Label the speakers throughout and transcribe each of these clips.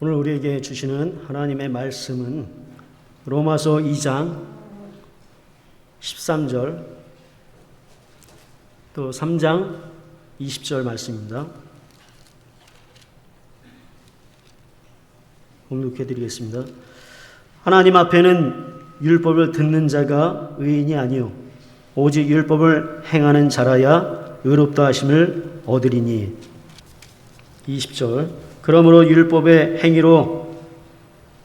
Speaker 1: 오늘 우리에게 주시는 하나님의 말씀은 로마서 2장 13절 또 3장 20절 말씀입니다. 봉독해 드리겠습니다. 하나님 앞에는 율법을 듣는 자가 의인이 아니요 오직 율법을 행하는 자라야 의롭다 하심을 얻으리니. 20절 그러므로 율법의 행위로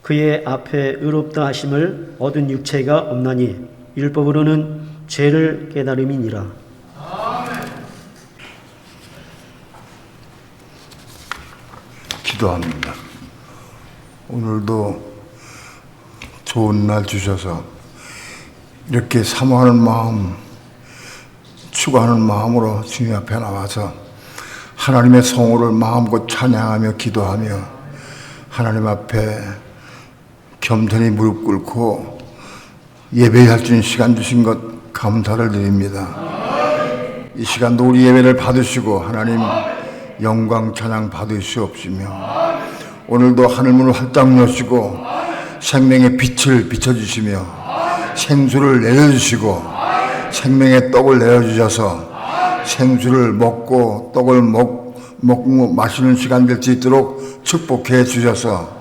Speaker 1: 그의 앞에 의롭다 하심을 얻은 육체가 없나니 율법으로는 죄를 깨달음이니라.
Speaker 2: 기도합니다. 오늘도 좋은 날 주셔서 이렇게 사모하는 마음, 추구하는 마음으로 주님 앞에 나와서 하나님의 성호를 마음껏 찬양하며 기도하며 하나님 앞에 겸손히 무릎 꿇고 예배할 수 있는 시간 주신 것 감사를 드립니다. 이 시간도 우리 예배를 받으시고 하나님 영광 찬양 받으시옵시며 오늘도 하늘문을 활짝 여시고 생명의 빛을 비춰주시며 생수를 내려주시고 생명의 떡을 내려주셔서 생수를 먹고 떡을 먹고 마시는 시간 될 수 있도록 축복해 주셔서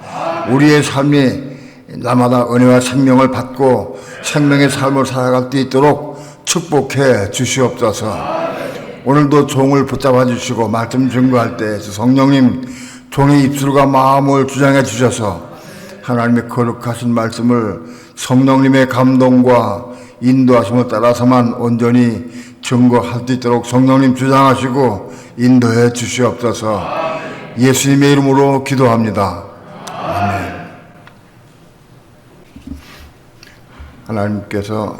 Speaker 2: 우리의 삶이 날마다 은혜와 생명을 받고 생명의 삶을 살아갈 수 있도록 축복해 주시옵소서. 오늘도 종을 붙잡아 주시고 말씀 증거할 때 성령님 종의 입술과 마음을 주장해 주셔서 하나님의 거룩하신 말씀을 성령님의 감동과 인도하심을 따라서만 온전히 증거할 수 있도록 성령님 주장하시고 인도해 주시옵소서. 예수님의 이름으로 기도합니다. 아멘. 하나님께서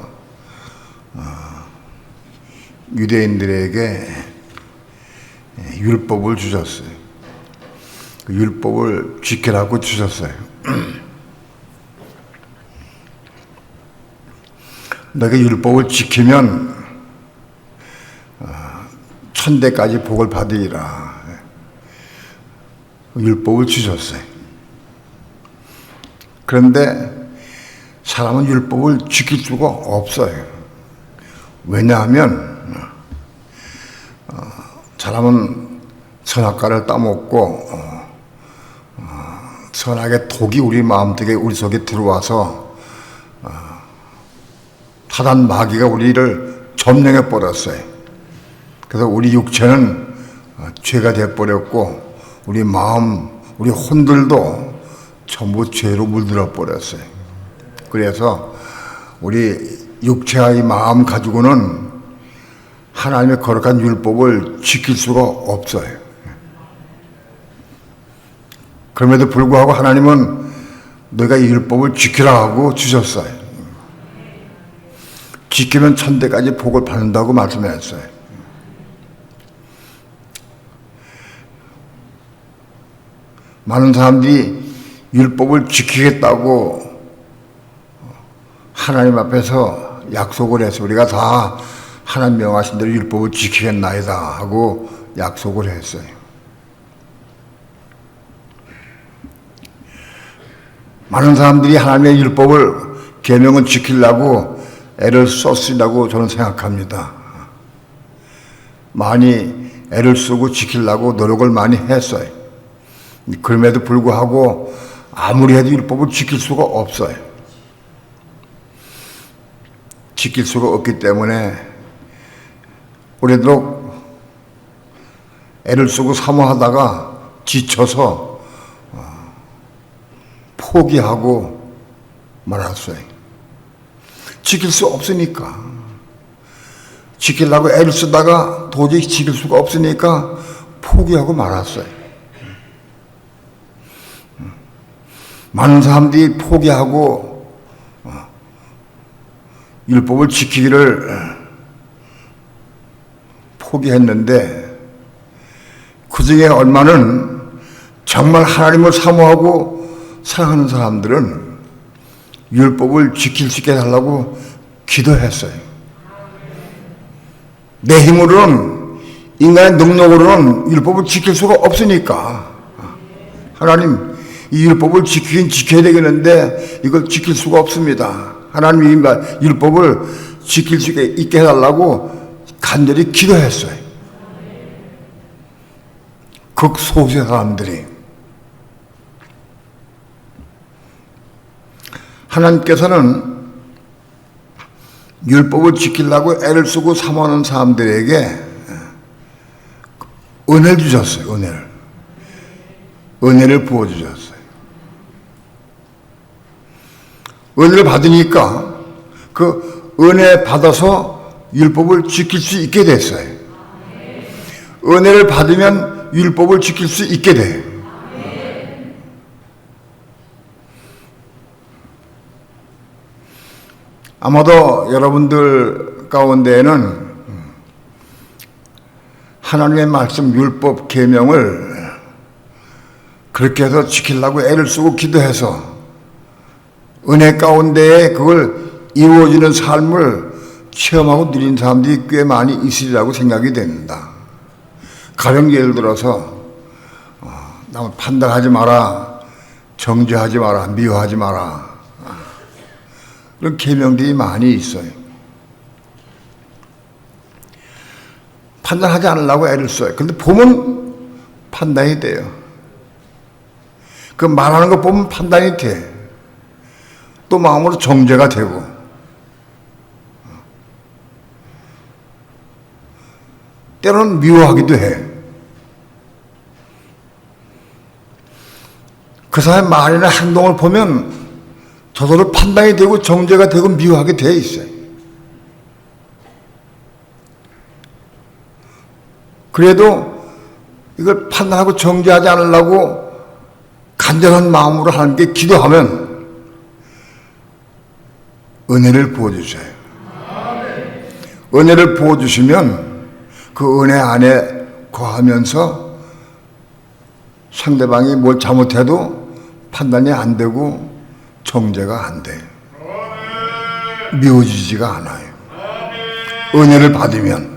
Speaker 2: 유대인들에게 율법을 주셨어요. 그 율법을 지키라고 주셨어요. 너희가 율법을 지키면 천대까지 복을 받으리라. 율법을 주셨어요. 그런데 사람은 율법을 지킬 수가 없어요. 왜냐하면 사람은 선악과를 따먹고 선악의 독이 우리 마음속에 우리 속에 들어와서 사단 마귀가 우리를 점령해 버렸어요. 그래서 우리 육체는 죄가 돼 버렸고 우리 마음, 우리 혼들도 전부 죄로 물들어 버렸어요. 그래서 우리 육체와 이 마음 가지고는 하나님의 거룩한 율법을 지킬 수가 없어요. 그럼에도 불구하고 하나님은 너희가 이 율법을 지키라 하고 주셨어요. 지키면 천대까지 복을 받는다고 말씀하셨어요. 많은 사람들이 율법을 지키겠다고 하나님 앞에서 약속을 해서 우리가 다 하나님 명하신 대로 율법을 지키겠나이다 하고 약속을 했어요. 많은 사람들이 하나님의 율법을 계명을 지키려고 애를 썼으라고 저는 생각합니다. 많이 애를 쓰고 지키려고 노력을 많이 했어요. 그럼에도 불구하고 아무리 해도 율법을 지킬 수가 없어요. 지킬 수가 없기 때문에 오래도록 애를 쓰고 사모하다가 지쳐서 포기하고 말았어요. 지킬 수 없으니까. 지키려고 애를 쓰다가 도저히 지킬 수가 없으니까 포기하고 말았어요. 많은 사람들이 포기하고 율법을 지키기를 포기했는데 그 중에 얼마는 정말 하나님을 사모하고 사랑하는 사람들은 율법을 지킬 수 있게 해달라고 기도했어요. 내 힘으로는, 인간의 능력으로는 율법을 지킬 수가 없으니까 하나님 이 율법을 지키긴 지켜야 되겠는데 이걸 지킬 수가 없습니다. 하나님이 율법을 지킬 수 있게 해달라고 간절히 기도했어요. 극소수의 사람들이. 하나님께서는 율법을 지키려고 애를 쓰고 삼아오는 사람들에게 은혜를 주셨어요. 은혜를 부어주셨어요. 은혜를 받으니까 그 은혜 받아서 율법을 지킬 수 있게 됐어요. 은혜를 받으면 율법을 지킬 수 있게 돼요. 아마도 여러분들 가운데에는 하나님의 말씀 율법 계명을 그렇게 해서 지키려고 애를 쓰고 기도해서 은혜 가운데에 그걸 이루어지는 삶을 체험하고 누린 사람들이 꽤 많이 있으리라고 생각이 됩니다. 가령 예를 들어서 나 판단하지 마라, 정죄하지 마라, 미워하지 마라, 그런 계명들이 많이 있어요. 판단하지 않으려고 애를 써요. 근데 보면 판단이 돼요. 그 말하는 거 보면 판단이 돼. 또 마음으로 정죄가 되고. 때로는 미워하기도 해. 그 사람의 말이나 행동을 보면 저절로 판단이 되고 정죄가 되고 미워하게 돼 있어요. 그래도 이걸 판단하고 정죄하지 않으려고 간절한 마음으로 하나님께 기도하면 은혜를 부어주셔요. 은혜를 부어주시면 그 은혜 안에 거하면서 상대방이 뭘 잘못해도 판단이 안 되고 정죄가 안 돼. 미워지지가 않아요. 은혜를 받으면.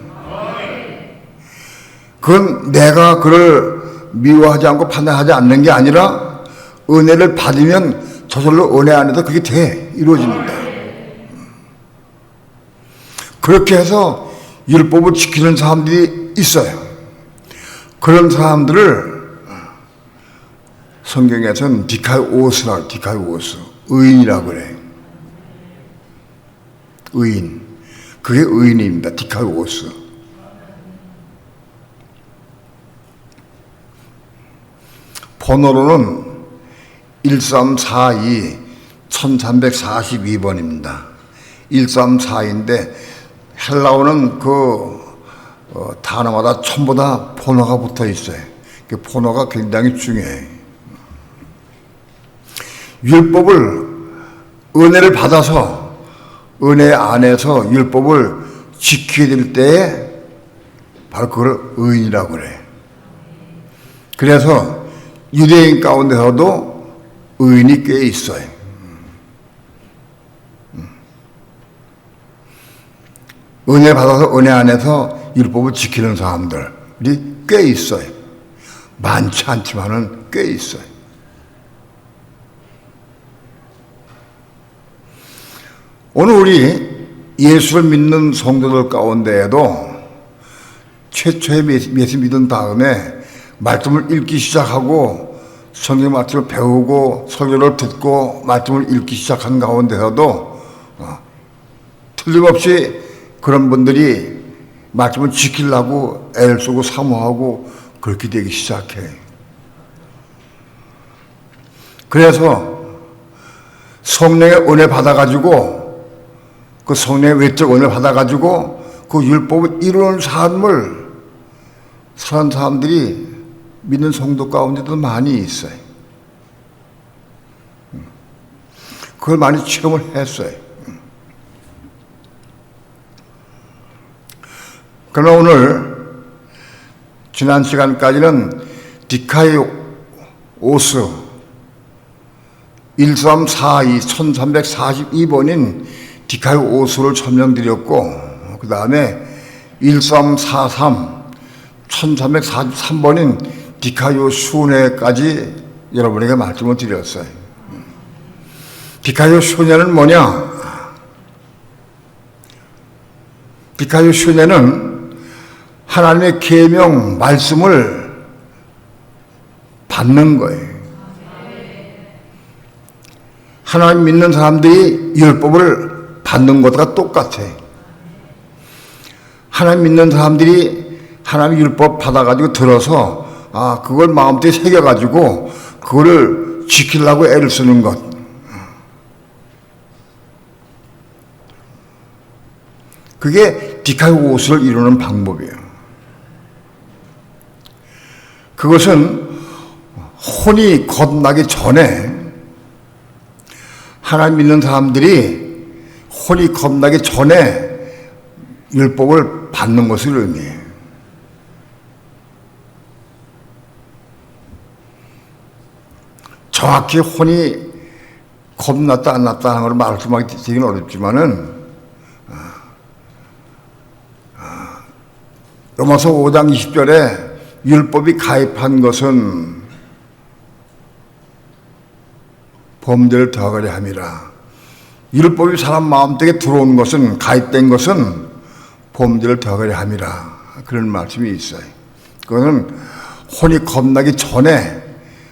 Speaker 2: 그건 내가 그를 미워하지 않고 판단하지 않는 게 아니라 은혜를 받으면 저절로 은혜 안에서 그게 돼. 이루어집니다. 그렇게 해서 율법을 지키는 사람들이 있어요. 그런 사람들을 성경에서는 디카이오스라고, 디카이오스, 의인이라고 그래. 의인. 그게 의인입니다. 디카이오스. 번호로는 1342, 1342번입니다. 1342인데 헬라어는 그 단어마다 전부 다 번호가 붙어 있어요. 그 번호가 굉장히 중요해요. 율법을 은혜를 받아서 은혜 안에서 율법을 지키게 될 때에 바로 그걸 의인이라고 그래. 그래서 유대인 가운데서도 의인이 꽤 있어요. 은혜 받아서 은혜 안에서 율법을 지키는 사람들이 꽤 있어요. 많지 않지만은 꽤 있어요. 오늘 우리 예수를 믿는 성도들 가운데에도 최초의 예수 믿은 다음에 말씀을 읽기 시작하고 성경 말씀을 배우고 설교를 듣고 말씀을 읽기 시작한 가운데서도 틀림없이 그런 분들이 말씀을 지키려고 애를 쓰고 사모하고 그렇게 되기 시작해. 그래서 성령의 은혜 받아가지고 그 성령의 외적 은혜 받아가지고 그 율법을 이루는 삶을 사는 사람들이 믿는 성도 가운데도 많이 있어요. 그걸 많이 체험을 했어요. 그러나 오늘 지난 시간까지는 디카이오스 1342, 1342번인 디카이오스를 설명드렸고 그 다음에 1343, 1343번인 디카이오스네까지 여러분에게 말씀을 드렸어요. 디카요 순회는 뭐냐? 디카요 순회는 하나님의 계명 말씀을 받는 거예요. 하나님 믿는 사람들이 율법을 받는 것과 똑같아요. 하나님 믿는 사람들이 하나님 율법 받아가지고 들어서 그걸 마음속에 새겨가지고 그거를 지키려고 애를 쓰는 것. 그게 디카이오스를 이루는 방법이에요. 그것은 혼이 거듭나기 전에 하나님 믿는 사람들이 혼이 거듭나기 전에 율법을 받는 것을 의미해요. 정확히 혼이 거듭났다 안 났다 하는 걸 말씀하기는 어렵지만은 로마서 5장 20절에 율법이 가입한 것은 범죄를 더하게 함이라. 율법이 사람 마음속에 들어온 것은, 가입된 것은 범죄를 더하게 함이라. 그런 말씀이 있어요. 그거는 혼이 겁나기 전에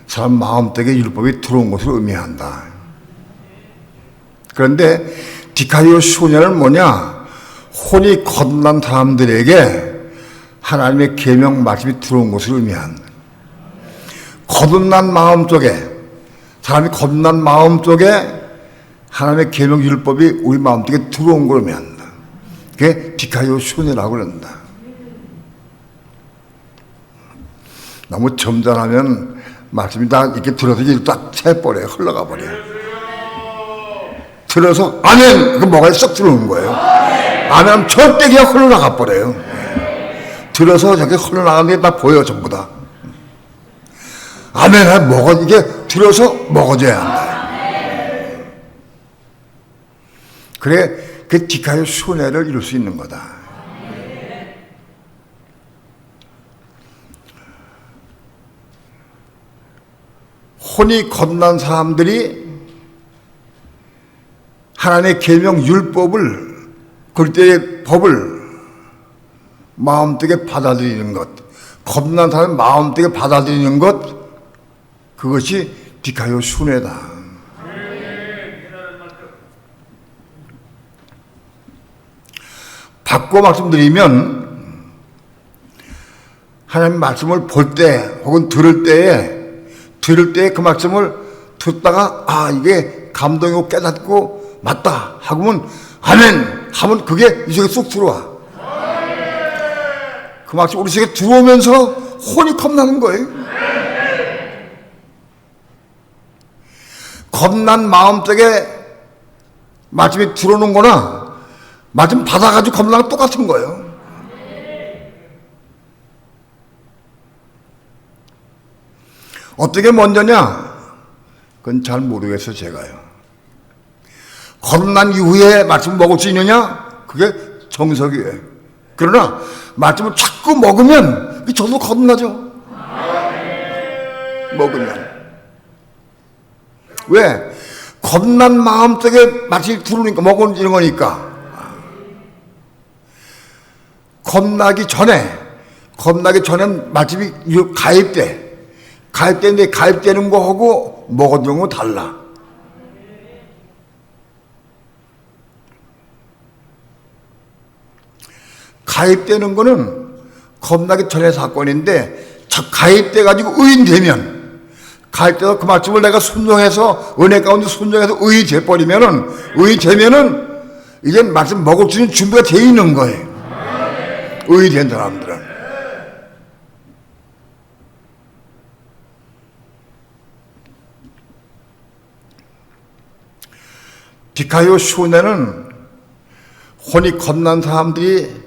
Speaker 2: 사람 마음속에 율법이 들어온 것을 의미한다. 그런데 디카이오 소녀는 뭐냐? 혼이 거듭난 사람들에게 하나님의 계명 말씀이 들어온 것을 의미한다. 거듭난 마음 속에, 사람이 거듭난 마음 속에 하나님의 계명 율법이 우리 마음 속에 들어온 걸 의미한다. 그게 디카이오 소녀라고 그런다. 너무 점잖으면 말씀이 다 이렇게 들어서 이렇게 딱 새버려요. 흘러가 버려요. 들어서 아멘! 그 뭐가 쏙 들어오는 거예요. 아멘 하면 절대 그냥 흘러나가 버려요. 들어서 저렇게 흘러나가는 게 다 보여, 전부 다. 아멘 하면 먹어, 이게 들어서 먹어줘야 한다. 그래, 그 디카의 순회를 이룰 수 있는 거다. 혼이 겁난 사람들이 하나님의 계명 율법을, 그때의 법을 마음속에 받아들이는 것, 겁난 사람의 마음속에 받아들이는 것, 그것이 디카요 순회다. 바꿔 말씀드리면 하나님 말씀을 볼 때 혹은 들을 때에 그 말씀을 듣다가 이게 감동이고 깨닫고 맞다 하고면 아멘 하면 그게 이 속에 쏙 들어와. 그 말씀 우리 속에 들어오면서 혼이 겁나는 거예요. 겁난 마음 속에 말씀이 들어오는 거나 말씀 받아가지고 겁나는 거 똑같은 거예요. 어떻게 먼저냐? 그건 잘 모르겠어요, 제가요. 거듭난 이후에 말씀을 먹을 수 있느냐? 그게 정석이에요. 그러나 말씀을 자꾸 먹으면 저도 거듭나죠. 먹으면. 왜? 겁난 마음속에 말씀이 들어오니까, 먹는 거니까. 겁나기 전엔 말씀이 가입되는데 가입되는 거하고 먹어주는 거 달라. 가입되는 거는 겁나기 전의 사건인데 가입돼가지고 가입돼서 그 말씀을 내가 순종해서 은혜 가운데 순종해서 의되면은 이제 말씀 먹을 수 있는 준비가 돼 있는 거예요. 의된 사람들은. 디카요 순회는 혼이 겁난 사람들이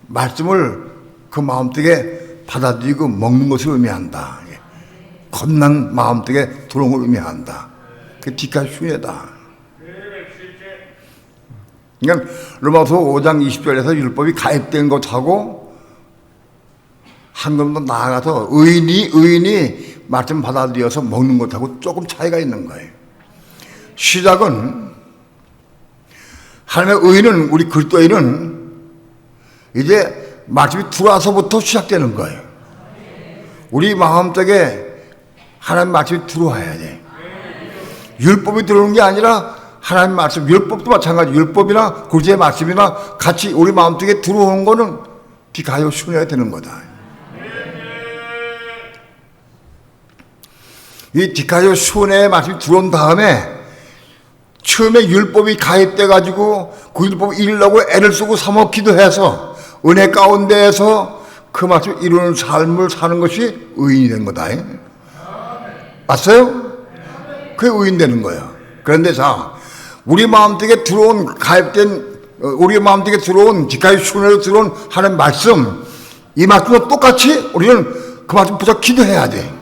Speaker 2: 말씀을 그 마음속에 받아들이고 먹는 것을 의미한다. 겁난 마음속에 들어온 걸 의미한다. 그 디카요 순회다. 그러니까 로마서 5장 20절에서 율법이 가입된 것하고 한 걸음 더 나아가서 의인이 말씀 받아들여서 먹는 것하고 조금 차이가 있는 거예요. 시작은 하나님의 의인은 우리 그리스도인은 이제 말씀이 들어와서부터 시작되는 거예요. 우리 마음속에 하나님 말씀이 들어와야 돼. 율법이 들어오는 게 아니라 하나님 말씀, 율법도 마찬가지. 율법이나 구제의 말씀이나 같이 우리 마음속에 들어오는 거는 디카요 순회가 되는 거다. 이 디카요 순회의 말씀이 들어온 다음에 처음에 율법이 가입돼 가지고 그 율법을 이루려고 애를 쓰고 삼어 기도해서 은혜 가운데에서 그 말씀을 이루는 삶을 사는 것이 의인이 된 거다. 맞어요? 그게 의인 되는 거예요. 그런데 자, 우리 마음속에 들어온 우리 마음속에 들어온 디카요 순회로 들어온 하나님 말씀, 이 말씀과 똑같이 우리는 그 말씀 붙잡고 기도해야 돼.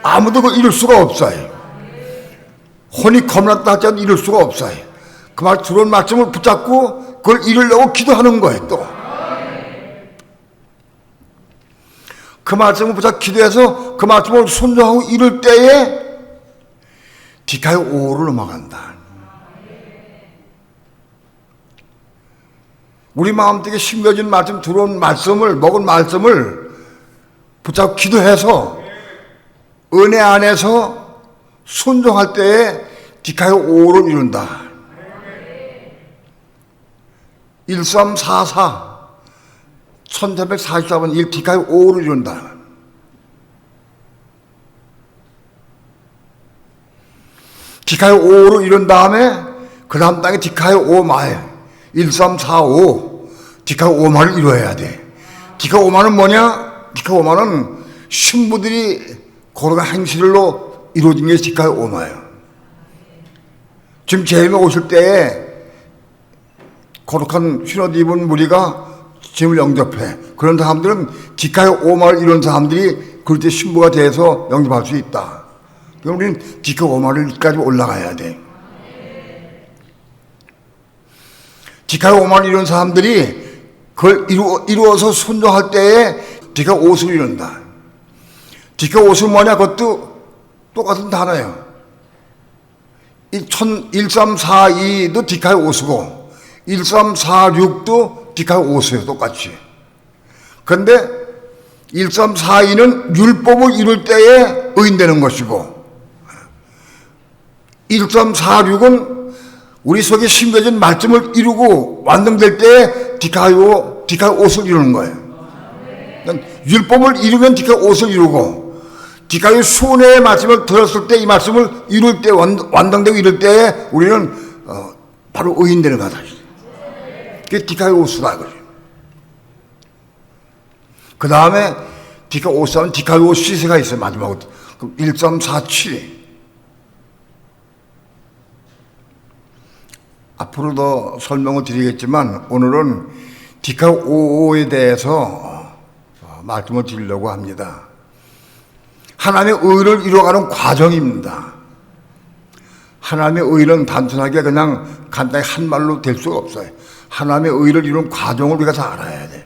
Speaker 2: 아무도 그걸 이룰 수가 없어요. 혼이 겁났다 할지라도 이룰 수가 없어요. 그 말 들어온 말씀을 붙잡고 그걸 이루려고 기도하는 거예요. 또 그 말씀을 붙잡고 기도해서 그 말씀을 순종하고 이룰 때에 디카요 5를 넘어간다. 우리 마음속에 심겨진 말씀, 들어온 말씀을, 먹은 말씀을 붙잡고 기도해서 은혜 안에서 순종할 때에 디카요 5를 이룬다. 1344 1344번 1 디카요 5를 이룬다. 디카요 5를 이룬 다음에 그 다음 땅에 디카요 5말 1345 디카요 5말을 이루어야 돼. 디카요 5말은 뭐냐? 디카요 5말은 신부들이 거룩한 행실로 이루어진 게 디카요 5말이에요. 지금 재림에 오실 때에 거룩한 휘옷 입은 무리가 주님을 영접해. 그런 사람들은 디카요 5마를 이룬 사람들이 그럴 때 신부가 돼서 영접할 수 있다. 그럼 우리는 디카요 5마를까지 올라가야 돼. 디카요 5마를 이룬 사람들이 그걸 이루어서 순종할 때에 디카요 5를 이룬다. 디카요 5는 뭐냐? 그것도 똑같은 단어예요. 1342도 디카요 5수고 1346도 디카요 5수예요. 똑같이. 그런데 1342는 율법을 이룰 때에 의인되는 것이고 1346은 우리 속에 심겨진 말씀을 이루고 완성될 때에 디카요 5를 이루는 거예요. 율법을 이루면 디카요 5를 이루고 디카요 순회의 말씀을 들었을 때 이 말씀을 이룰 때 완성되고 이룰 때에 우리는 바로 의인되는 거다. 그게 디카요 5수다. 그 다음에 디카요 5수는 디카요 5시세가 있어요. 마지막으로. 그럼 1347. 앞으로 더 설명을 드리겠지만 오늘은 디카요 5에 대해서 말씀을 드리려고 합니다. 하나님의 의를 이루어가는 과정입니다. 하나님의 의는 단순하게 그냥 간단히 한 말로 될 수가 없어요. 하나님의 의를 이루는 과정을 우리가 다 알아야 돼.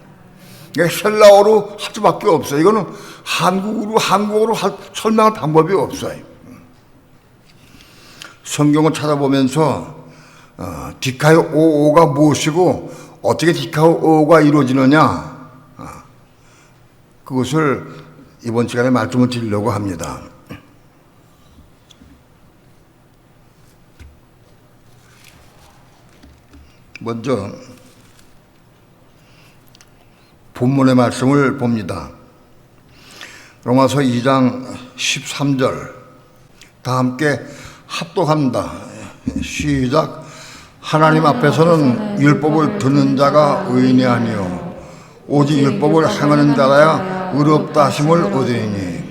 Speaker 2: 그러니까 헬라어로 할 수밖에 없어요. 이거는 한국어로 설명할 방법이 없어요. 성경을 찾아보면서 디카요 5가 무엇이고 어떻게 디카요 5가 이루어지느냐 그것을 이번 시간에 말씀을 드리려고 합니다. 먼저 본문의 말씀을 봅니다. 로마서 2장 13절 다 함께 합독합니다. 시작. 하나님 앞에서는 율법을 듣는 자가 의인이 아니요 오직 율법을 행하는 자라야 의롭다 하심을 얻으리니.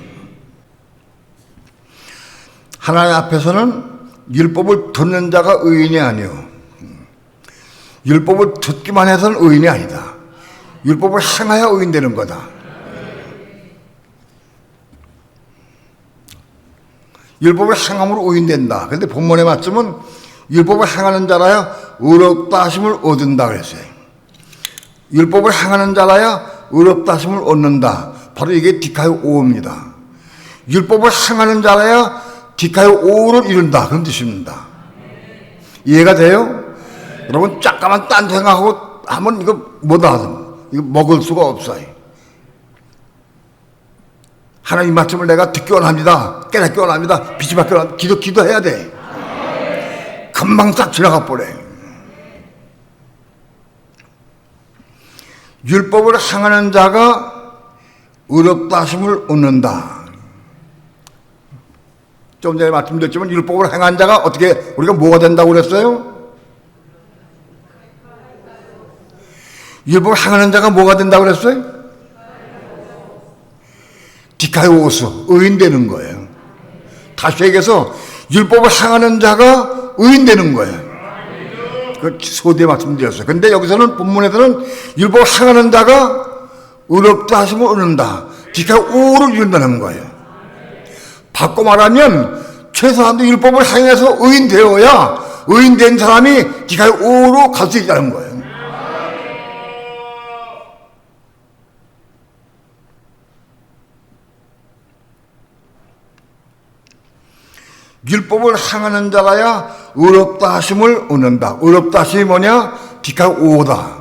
Speaker 2: 하나님 앞에서는 율법을 듣는 자가 의인이 아니요 율법을 듣기만 해서는 의인이 아니다. 율법을 행하여 의인 되는 거다. 율법을 행함으로 의인 된다. 그런데 본문의 말씀은 율법을 행하는 자라야 의롭다 하심을 얻은다 그랬어요. 율법을 행하는 자라야 의롭다 하심을 얻는다. 바로 이게 디카요 5입니다. 율법을 행하는 자라야 디카요 5를 이룬다. 그런 뜻입니다. 이해가 돼요? 여러분 잠깐만 딴 생각하고 하면 이거 뭐다. 이거 먹을 수가 없어요. 하나님 말씀을 내가 듣기 원합니다. 깨닫기 원합니다. 빛이 받기 원합니다. 기도해야 돼. 금방 싹 지나가 버려. 율법을 행하는 자가 의롭다 하심을 얻는다. 좀 전에 말씀드렸지만 율법을 행한 자가 어떻게 우리가 뭐가 된다고 그랬어요? 율법을 행하는 자가 뭐가 된다고 그랬어요? 디카이오스, 의인 되는 거예요. 다시 얘기해서 율법을 행하는 자가 의인 되는 거예요. 그 소대 말씀드렸어요. 근데 여기서는 본문에서는 율법을 행하는 자가 의롭다 하심을 얻는다. 디카이오를 이룬다는 거예요. 바꿔 말하면 최소한도 율법을 행해서 의인 되어야 의인 된 사람이 디카이오로 갈 수 있다는 거예요. 율법을 행하는 자라야 의롭다 하심을 얻는다. 의롭다 하심이 뭐냐? 디카이오다.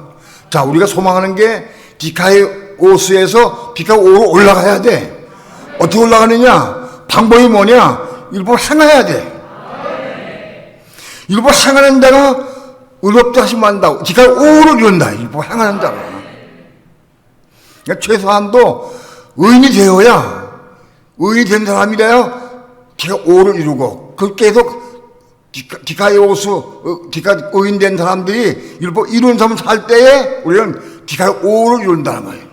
Speaker 2: 자, 우리가 소망하는 게 디카이오스에서 디카이오로 올라가야 돼. 어떻게 올라가느냐? 방법이 뭐냐? 율법을 행해야 돼. 율법을 행하는 자가 의롭다 하심을 한다고. 디카이오를 이룬다. 율법을 행하는 자가. 그러니까 최소한도 의인이 되어야, 의인이 된 사람이라야 디카이오를 이루고, 그 계속 디카이오스, 의인 된 사람들이 율법 이루는 삶을 살 때에 우리는 디카이오를 이룬다는 거예요.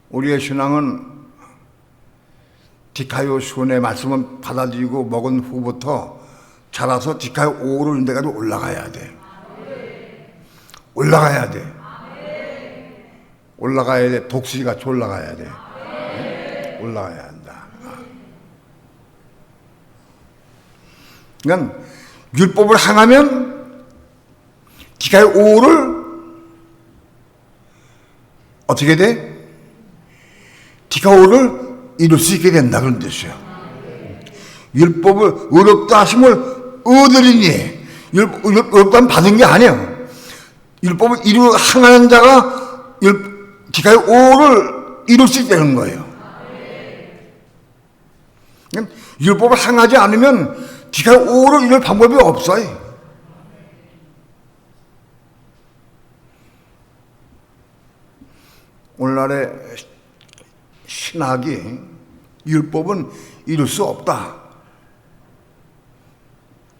Speaker 2: 우리의 신앙은 디카이오스의 말씀을 받아들이고 먹은 후부터 자라서 디카이오를 이룬 데까지 올라가야 돼. 올라가야 돼. 올라가야 돼. 독수리같이 올라가야 돼. 올라가야 한다. 그러니까 율법을 행하면 디카이오를 어떻게 돼? 디카이오를 이룰 수 있게 된다 그런 뜻이에요. 율법을 의롭다 하심을 얻으리니 율법은 받은 게 아니에요. 율법을 행하는 자가 디카이오를 이룰 수 있다는 거예요. 율법을 행하지 않으면 디카이오를 이룰 방법이 없어요. 오늘날의 신학이 율법은 이룰 수 없다.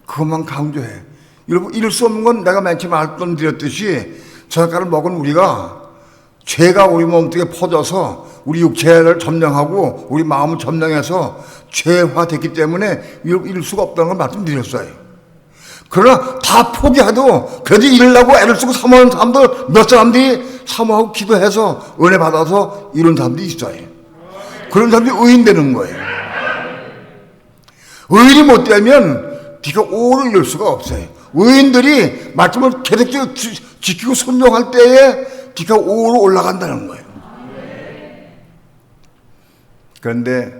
Speaker 2: 그것만 강조해. 율법 이룰 수 없는 건 내가 맨 처음에 말씀드렸듯이 저작가를 먹은 우리가 죄가 우리 몸속에 퍼져서 우리 육체를 점령하고 우리 마음을 점령해서 죄화됐기 때문에 이룰 수가 없다는 걸 말씀드렸어요. 그러나 다 포기해도 그래도 이루려고 애를 쓰고 사모하는 사람들 몇 사람들이 사모하고 기도해서 은혜 받아서 이룬 사람들이 있어요. 그런 사람들이 의인 되는 거예요. 의인이 못 되면 디카이오를 이룰 수가 없어요. 의인들이 말씀을 계속 지키고 순종할 때에 디카이오로 올라간다는 거예요. 그런데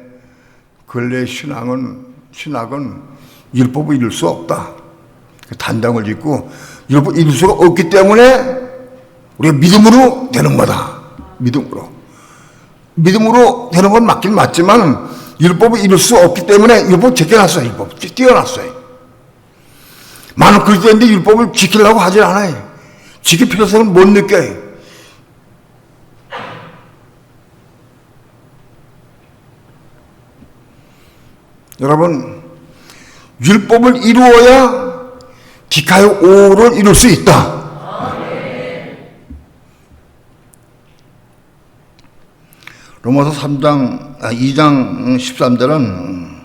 Speaker 2: 근래 신학은 율법을 이룰 수 없다. 단정을 짓고 율법을 이룰 수가 없기 때문에 우리가 믿음으로 되는 거다. 믿음으로 되는 건 맞긴 맞지만 율법을 이룰 수 없기 때문에 율법 제껴놨어요. 율법 띄워놨어요. 많은 그리스도인들이 율법을 지키려고 하질 않아요. 지킬 필요성은 못 느껴요. 여러분, 율법을 이루어야 디카이오를 이룰 수 있다. 로마서 2장 13절은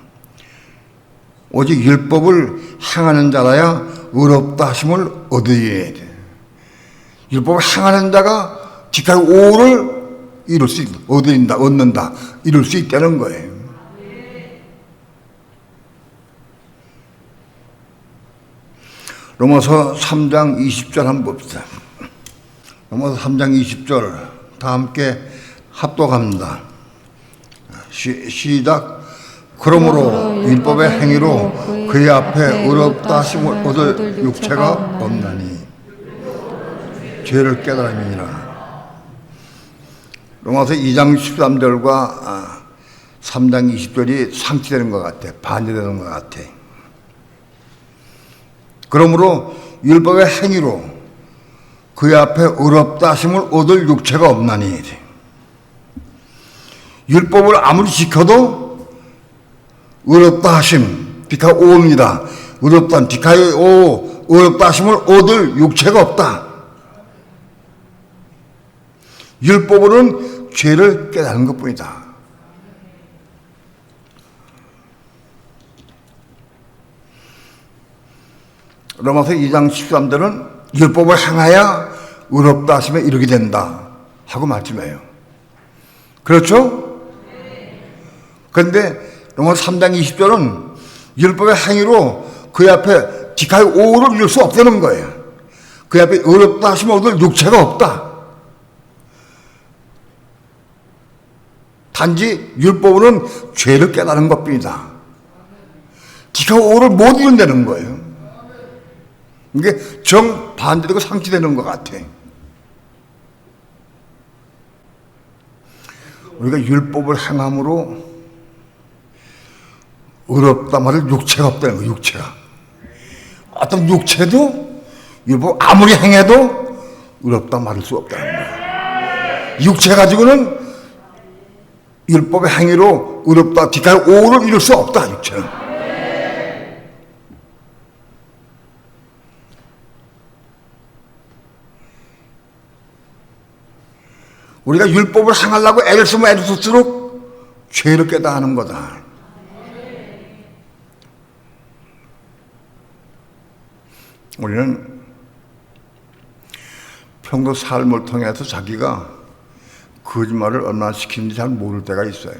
Speaker 2: 오직 율법을 행하는 자라야 의롭다 하심을 얻으리라. 율법을 행하는 자가 디카이오를 이룰 수 있다. 얻는다. 이룰 수 있다는 거예요. 로마서 3장 20절 한번 봅시다. 로마서 3장 20절 다 함께 합독합니다. 시작. 그러므로 율법의 행위로 그의 앞에 의롭다 하심을 얻을 육체가 없나니 죄를 깨달음이니라. 로마서 2장 13절과 3장 20절이 상치되는 것 같아. 반대되는 것 같아. 그러므로 율법의 행위로 그의 앞에 의롭다 하심을 얻을 육체가 없나니. 율법을 아무리 지켜도 의롭다 하심, 디카 오입니다. 의롭다, 디카의 오, 의롭다 하심을 얻을 육체가 없다. 율법으로는 죄를 깨닫는 것 뿐이다. 로마서 2장 13절은 율법을 행하여 의롭다 하심에 이르게 된다 하고 말씀해요. 그렇죠? 그런데 로마서 3장 20절은 율법의 행위로 그 앞에 디카의 오를 이룰 수 없다는 거예요. 그 앞에 의롭다 하심을 얻을 육체가 없다. 단지 율법으로는 죄를 깨달은 것뿐이다. 디카의 오를 못 이룬다는 거예요. 이게 정반대되고 상치되는 것 같아. 우리가 율법을 행함으로 의롭다 말을 육체가 없다는 거예요. 육체가. 어떤 육체도 율법 아무리 행해도 의롭다 말할 수 없다는 거예요. 육체 가지고는 율법의 행위로 의롭다 디카의 오를 이룰 수 없다. 육체는. 우리가 율법을 행하려고 애를 쓰면 애를 쓸수록 죄를 깨닫는 거다. 우리는 평소 삶을 통해서 자기가 거짓말을 얼마나 시키는지 잘 모를 때가 있어요.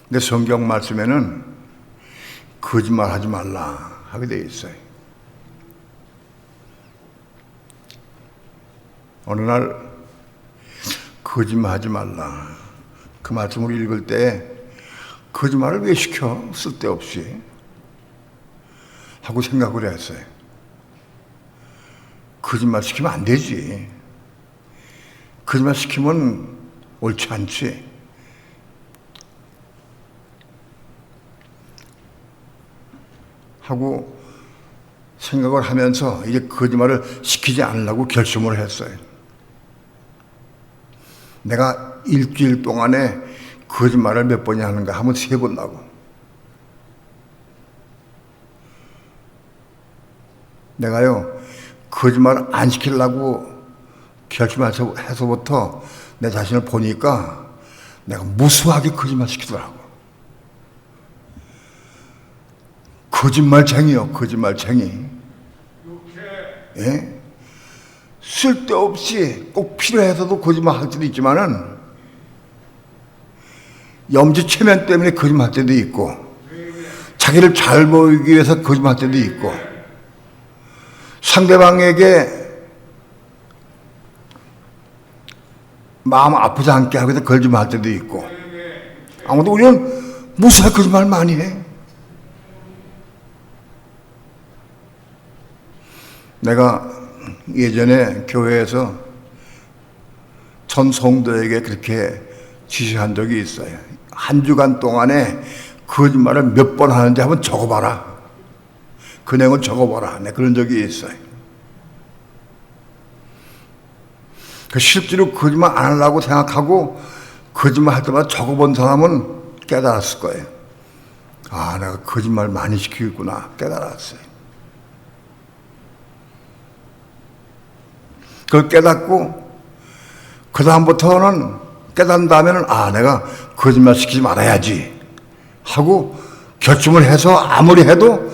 Speaker 2: 근데 성경 말씀에는 거짓말 하지 말라 하게 되어 있어요. 어느 날 거짓말 하지 말라. 그 말씀을 읽을 때 거짓말을 왜 시켜? 쓸데없이. 하고 생각을 했어요. 거짓말 시키면 안 되지. 거짓말 시키면 옳지 않지. 하고 생각을 하면서 이제 거짓말을 시키지 않으려고 결심을 했어요. 내가 일주일 동안에 거짓말을 몇 번이나 하는가 하면 3번 나고. 내가요, 거짓말 안 시키려고 결심해서부터 내 자신을 보니까 내가 무수하게 거짓말 시키더라고. 거짓말쟁이요, 거짓말쟁이. 예? 쓸데없이 꼭 필요해서도 거짓말 할 때도 있지만은 염치체면 때문에 거짓말 할 때도 있고 자기를 잘 보이기 위해서 거짓말 할 때도 있고 상대방에게 마음 아프지 않게 하기 위해서 거짓말 할 때도 있고 아무도 우리는 무수하게 거짓말 많이 해. 내가 예전에 교회에서 전 성도에게 그렇게 지시한 적이 있어요. 한 주간 동안에 거짓말을 몇 번 하는지 한번 적어봐라. 그 내용을 적어봐라. 네, 그런 적이 있어요. 실제로 거짓말 안 하려고 생각하고 거짓말 할 때마다 적어본 사람은 깨달았을 거예요. 아, 내가 거짓말 많이 시키고 있구나. 깨달았어요. 그걸 깨닫고 그 다음부터는 깨닫는 다음에는 아, 내가 거짓말 시키지 말아야지 하고 결심을 해서 아무리 해도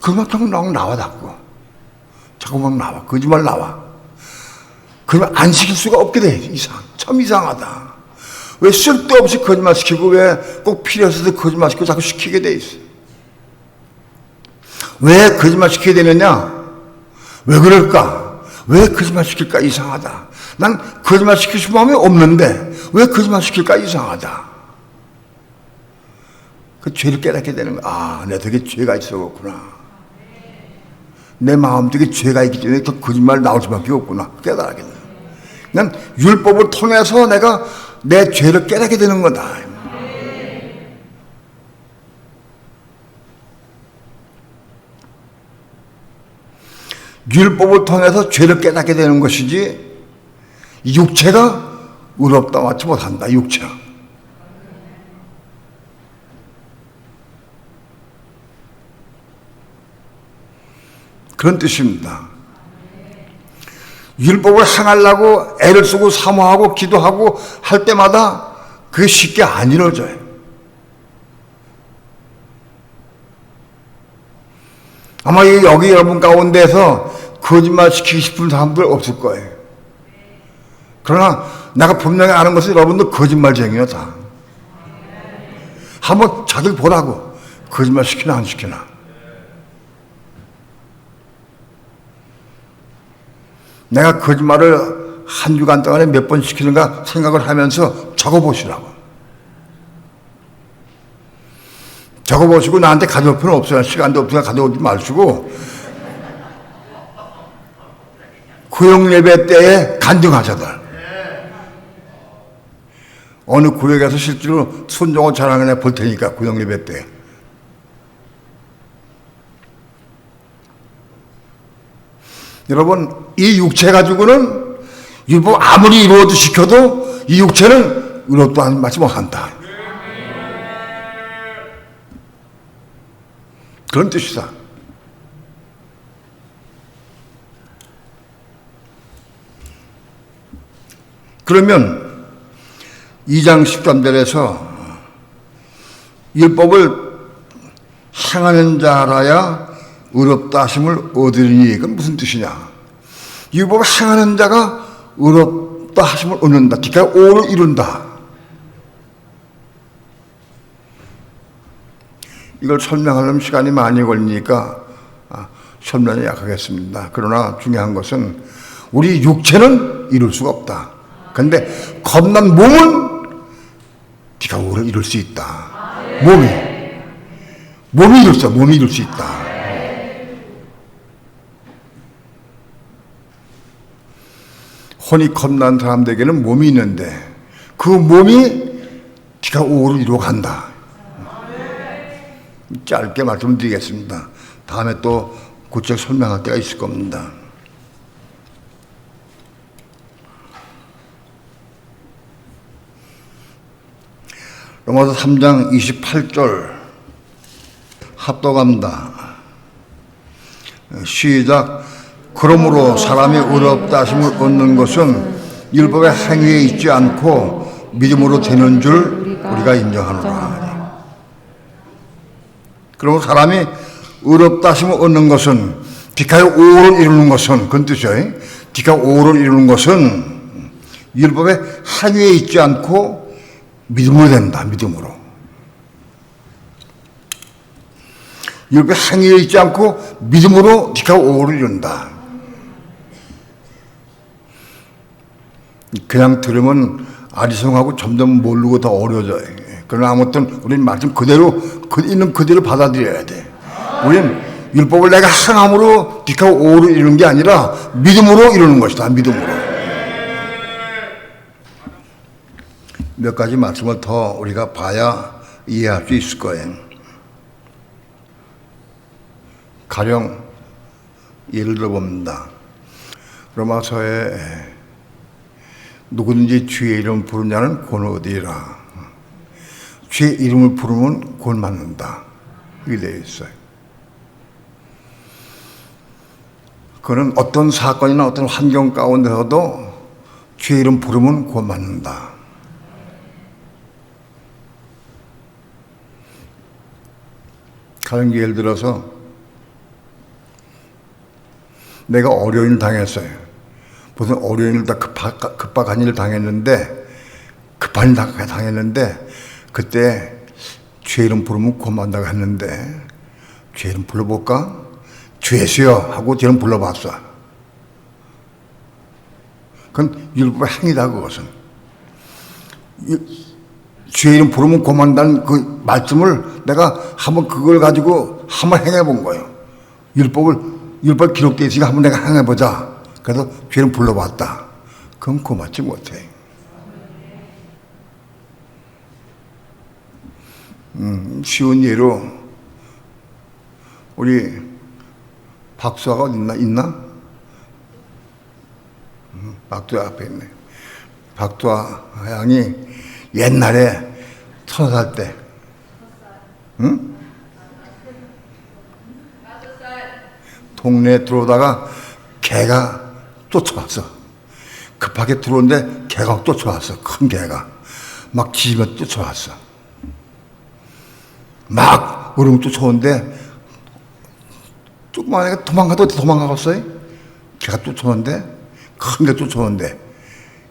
Speaker 2: 그만큼 나와 자꾸. 자꾸 막 나와. 거짓말 나와. 그러면 안 시킬 수가 없게 돼. 참 이상하다. 왜 쓸데없이 거짓말 시키고 왜 꼭 필요해서 거짓말 시키고 자꾸 시키게 돼 있어. 왜 거짓말 시켜야 되느냐? 왜 그럴까? 왜 거짓말 시킬까? 이상하다. 난 거짓말 시키고 싶은 마음이 없는데 왜 거짓말 시킬까? 이상하다. 그 죄를 깨닫게 되는 거야. 아, 내 속에 죄가 있었구나. 내 마음속에 죄가 있기 때문에 더 거짓말 나올 수밖에 없구나. 깨달게 되는 거야. 난 율법을 통해서 내가 내 죄를 깨닫게 되는 거다. 율법을 통해서 죄를 깨닫게 되는 것이지 육체가 의롭다 맞지 못한다. 육체가. 그런 뜻입니다. 율법을 행하려고 애를 쓰고 사모하고 기도하고 할 때마다 그게 쉽게 안 이루어져요. 아마 여기 여러분 가운데서 거짓말 시키고 싶은 사람들 없을 거예요. 그러나 내가 분명히 아는 것은 여러분도 거짓말쟁이야 다. 한번 자들 보라고. 거짓말 시키나 안 시키나. 내가 거짓말을 한 주간 동안에 몇 번 시키는가 생각을 하면서 적어보시라고. 적어보시고 나한테 가져올 필요는 없어요. 시간도 없으니까 가져오지 마시고 구역 예배 때에 간증하자들. 어느 구역에서 실제로 순종을 잘하는 애 볼 테니까 구역 예배 때. 여러분 이 육체 가지고는 율법 아무리 이루어도 시켜도 이 육체는 의롭다 맞지 못한다. 그런 뜻이다. 그러면 2장 13절에서 율법을 행하는 자라야 의롭다 하심을 얻으리니 그건 무슨 뜻이냐? 율법을 행하는 자가 의롭다 하심을 얻는다. 그러니까 오를 이룬다. 이걸 설명하려면 시간이 많이 걸리니까 설명이 약하겠습니다. 그러나 중요한 것은 우리 육체는 이룰 수가 없다. 그런데 겁난 몸은 네가 오를 이룰 수 있다. 몸이 이룰 수 있다. 몸이 이룰 수 있다. 혼이 겁난 사람들에게는 몸이 있는데 그 몸이 네가 오를 이루어 간다. 짧게 말씀드리겠습니다. 다음에 또 구체적 설명할 때가 있을 겁니다. 로마서 3장 28절 합독합니다. 시작. 그러므로 사람이 의롭다 하심을 얻는 것은 율법의 행위에 있지 않고 믿음으로 되는 줄 우리가 인정하노라. 그러므로 사람이 의롭다 하심을 얻는 것은 디카의 오를 이루는 것은 그런 뜻이에요. 디카 오를 이루는 것은 율법의 행위에 있지 않고 믿음으로 된다. 믿음으로. 율법의 행위에 있지 않고 믿음으로 디카 오를 이룬다. 그냥 들으면 아리송하고 점점 모르고 더 어려워져요. 그러나 아무튼 우리는 말씀 그대로 있는 그대로 받아들여야 돼. 우리는 율법을 내가 행함으로 디카 오를 이루는 게 아니라 믿음으로 이루는 것이다. 믿음으로. 몇 가지 말씀을 더 우리가 봐야 이해할 수 있을 거예요. 가령 예를 들어봅니다. 로마서에 누구든지 주의 이름 부르는 자는 곧 얻으리라. 주의 이름을 부르면 곧 맞는다. 이게 되어 있어요. 그는 어떤 사건이나 어떤 환경 가운데서도 주의 이름 부르면 곧 맞는다. 가령 예를 들어서 내가 어려움을 당했어요. 무슨 어려움을 다 급박한 일을 당했는데 급한 일 당했는데 그때 주의 이름 부르면 곧 만나고 했는데 주의 이름 불러볼까? 주 예수여 하고 저는 불러봤어. 그건 율법의 행위다. 그것은 주의 이름 부르면 고만다는 그 말씀을 내가 한번 그걸 가지고 한번 행해 본 거예요. 율법 기록되어 있으니까 한번 내가 행해 보자. 그래서 주의 이름 불러봤다. 그건 고맙지 못해. 쉬운 예로 우리 박수아가 어디 있나? 박두아 앞에 있네. 박두아 양이 옛날에 1000살 때, 응? 동네에 들어오다가 개가 쫓아왔어. 급하게 들어오는데 개가 쫓아왔어. 큰 개가 막 짖으며 쫓아왔어. 막 으르렁 쫓아오는데 조그만 애가 도망가도 어떻게 도망가겠어요? 개가 쫓아오는데, 큰 개 쫓아오는데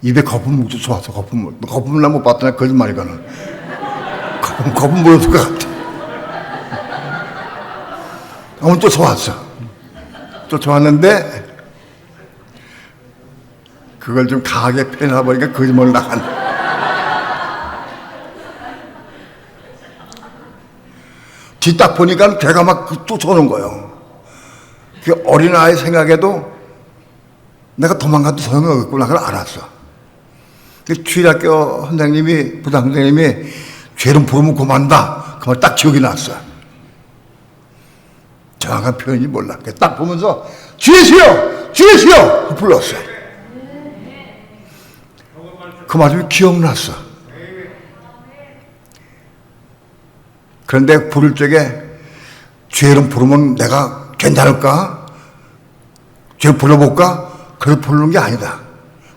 Speaker 2: 입에 거품물 쫓아왔어. 거품물 난 못 봤더니 거짓말이거든. 거품물었을 것 같아. 아무 쫓아왔는데 그걸 좀 강하게 표현하다 보니까 거짓말을 나간다. 뒤 딱 보니까 개가 막 쫓아오는 거예요. 그 어린아이 생각에도 내가 도망가도 소용이 없구나 그걸 알았어. 그 주일학교 선생님이, 부장 선생님이 죄는 부르면 고만다 그 말 딱 기억이 났어. 정확한 표현이 몰라. 딱 보면서 주 예수여! 주 예수여! 불렀어. 그 말씀이 기억났어. 그런데 부를 적에 주의 이름 부르면 내가 괜찮을까? 주의 이름 불러볼까? 그래서 부르는 게 아니다.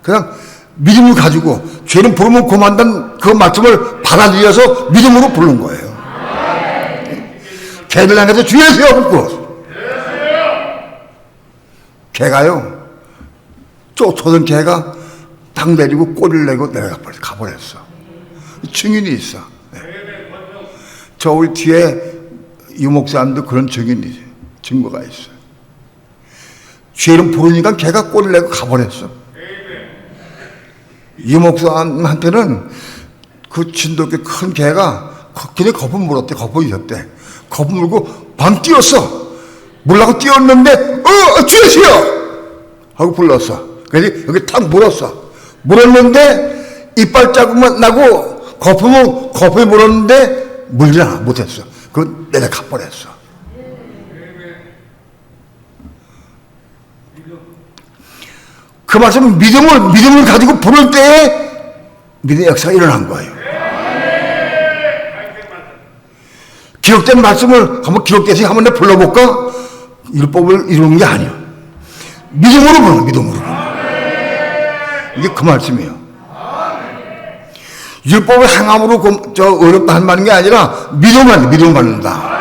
Speaker 2: 그냥 믿음을 가지고 주의 이름 부르면 고만단 그 말씀을 받아들여서 믿음으로 부른 거예요. 개를 향해서 주 예수여! 불렀어. 개가요, 쫓아오던 개가 딱 내리고 꼬리를 내고 가버렸어. 증인이 있어. 저 우리 뒤에 유목사님도 그런 증거가 있어요. 주의 이름 부르니까 걔가 꼬리를 내고 가버렸어. 유목사님한테는 그 진돗개 큰 개가 그냥 거품 물었대. 거품이 있었대. 거품 물고 방 뛰었어. 물라고 뛰었는데 주 예수여! 하고 불렀어. 그래서 여기 탁 물었어. 물었는데 이빨 자국만 나고 거품이 물었는데 물지 못했어. 그건 내려가 버렸어. 그 말씀은 믿음을 가지고 부를 때에 믿음의 역사가 일어난 거예요. 기록된 말씀을 한번 기록돼서 한번 내가 불러볼까? 율법을 이루는 게 아니에요. 믿음으로 부르는 믿음으로. 이게 그 말씀이에요. 율법을 행함으로 어렵다 한 말인 게 아니라 믿음을 받는다.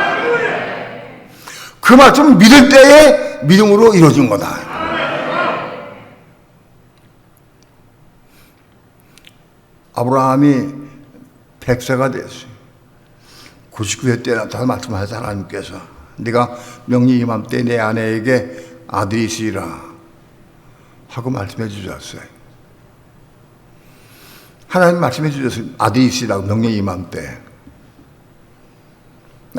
Speaker 2: 그 말씀을 믿을 때에 믿음으로 이루어진 거다. 아브라함이 100세가 됐어요. 99세 때 나타나 말씀하셔서 하나님께서 네가 명리 이맘때 내 아내에게 아들이 있으리라 하고 말씀해 주셨어요. 하나님 말씀해 주셨어요. 아들이 있으리라고 명령 이맘때.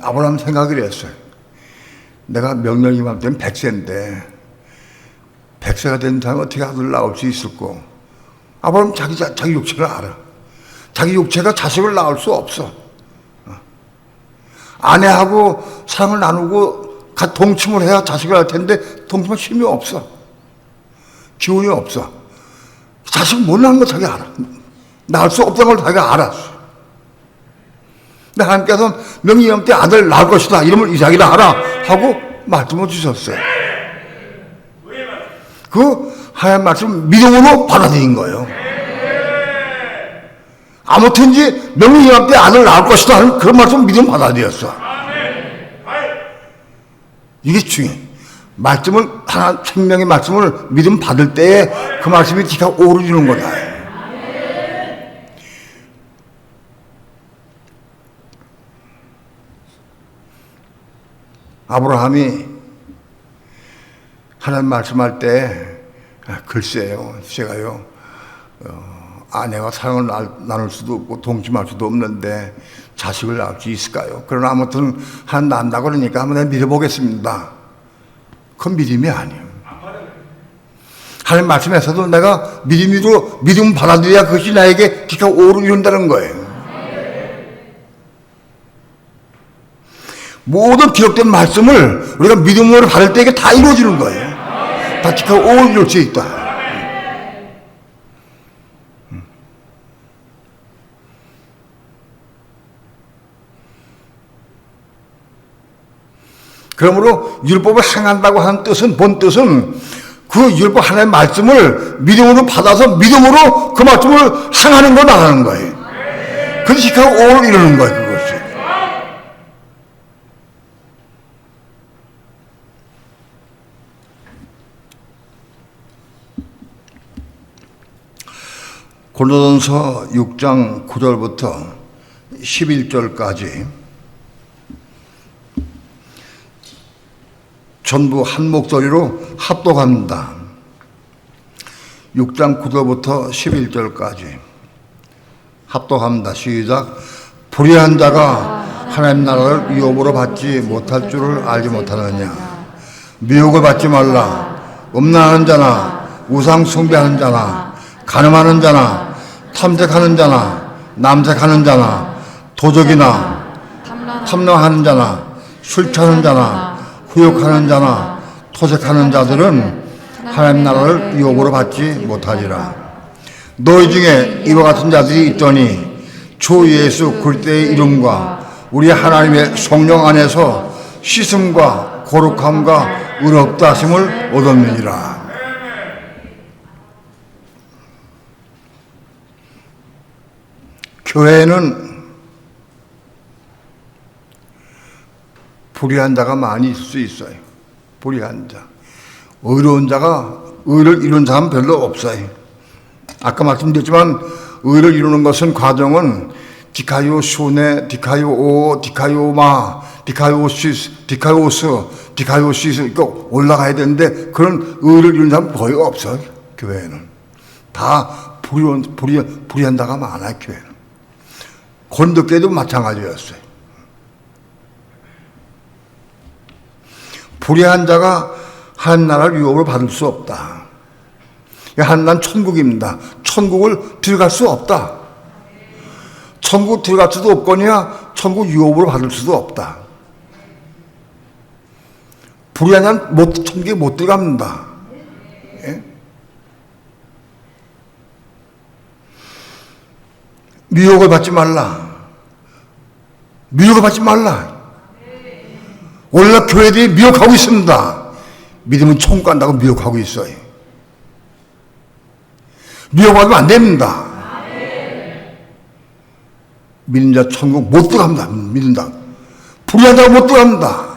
Speaker 2: 아브라함 생각을 했어요. 내가 명령 이맘때는 100세인데 100세가 된 사람이 어떻게 아들 낳을 수 있을까? 아브라함 자기 육체를 알아. 자기 육체가 자식을 낳을 수 없어. 아내하고 사랑을 나누고 동침을 해야 자식을 할 텐데 동침할 힘이 없어. 기운이 없어. 자식 못 낳는 거 자기 알아. 낳을 수 없다는 걸 자기가 알았어. 근데 하나님께서는 명령 때 아들 낳을 것이다. 이름을 이삭이라 하라 하고 말씀을 주셨어요. 그 하나님 말씀 믿음으로 받아들인 거예요. 아무튼지 명령 때 아들 낳을 것이다 하는 그런 말씀 믿음 받아들였어. 이게 중요해. 말씀을 하나 생명의 말씀을 믿음 받을 때에 그 말씀이 기가 오르주는 거다. 아브라함이 하나님 말씀할 때 글쎄요, 제가요 아내와 사랑을 나눌 수도 없고 동침할 수도 없는데 자식을 낳을 수 있을까요? 그러나 아무튼 하나님 낳는다고 그러니까 한번 내가 믿어보겠습니다. 그건 믿음이 아니에요. 하나님 말씀에서도 내가 믿음 받아들여야 그것이 나에게 기가 오를 이룬다는 거예요. 모든 기록된 말씀을 우리가 믿음으로 받을 때 이게 다 이루어지는 거예요. 다 기가 오를 이룰 수 있다. 그러므로 율법을 행한다고 하는 뜻은, 본 뜻은 그 율법 하나님의 말씀을 믿음으로 받아서 믿음으로 그 말씀을 행하는 걸 말하는 거예요. 그것이 그 오를 이루는 거예요, 그것이. 고린도전서 6장 9절부터 11절까지 전부 한 목소리로 합독합니다. 6장 9절부터 11절까지 합독합니다. 시작. 불의한 자가 하나님 나라를 유업으로 받지 못할 줄을 알지 못하느냐. 미혹을 받지 말라. 음란하는 자나 우상 숭배하는 자나 간음하는 자나 탐색하는 자나 남색하는 자나 도적이나 탐령하는 자나 술 취하는 자나 후욕하는 자나 토색하는 자들은 하나님 나라를 유업으로 받지 못하리라. 너희 중에 이와 같은 자들이 있더니 주 예수 그리스도의 이름과 우리 하나님의 성령 안에서 씻음과 거룩함과 의롭다 하심을 얻었느니라. 교회에는 불의한 자가 많이 있을 수 있어요. 불의한 자. 의로운 자가 의를 이루는 사람은 별로 없어요. 아까 말씀드렸지만 의를 이루는 것은 과정은 디카요 쇼네, 디카요 오, 디카요 마, 디카요 시스, 디카요스, 디카요 시스 이렇게 올라가야 되는데 그런 의를 이루는 사람은 거의 없어요. 교회에는. 다 불의한 자가 많아요. 교회는. 건덕교회도 마찬가지였어요. 불의한 자가 하나님 나라를 유업으로 받을 수 없다. 하나님 천국입니다. 천국을 들어갈 수 없다. 천국 들어갈 수도 없거니와 천국 유업으로 받을 수도 없다. 불의한 자는 천국에 못 들어갑니다. 예? 미혹을 받지 말라. 미혹을 받지 말라. 오늘날 교회들이 미혹하고 있습니다. 믿으면 천국 간다고 미혹하고 있어요. 미혹하면 안 됩니다. 믿는 자 천국 못 들어갑니다. 믿는다. 불의한 자가 못 들어갑니다.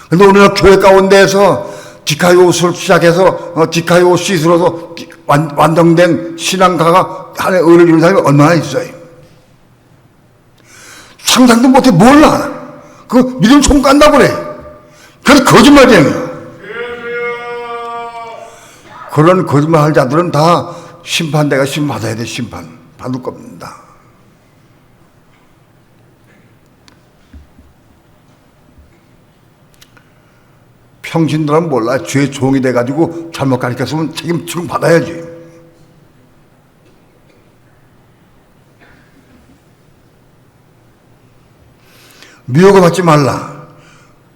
Speaker 2: 그런데 오늘날 교회 가운데에서 디카요스를 시작해서 디카요시스로서 완성된 신앙가가 하나의 의를 이루는 사람이 얼마나 있어요. 상상도 못해. 몰라. 그 믿음 천국 간다고 그래. 그래서 거짓말이에요. 그런 거짓말할 자들은 다 심판대가 심판받아야 돼. 심판 받을 겁니다. 평신들은 몰라. 죄의 종이 돼가지고 잘못 가르쳤으면 책임 받아야지. 미혹을 받지 말라.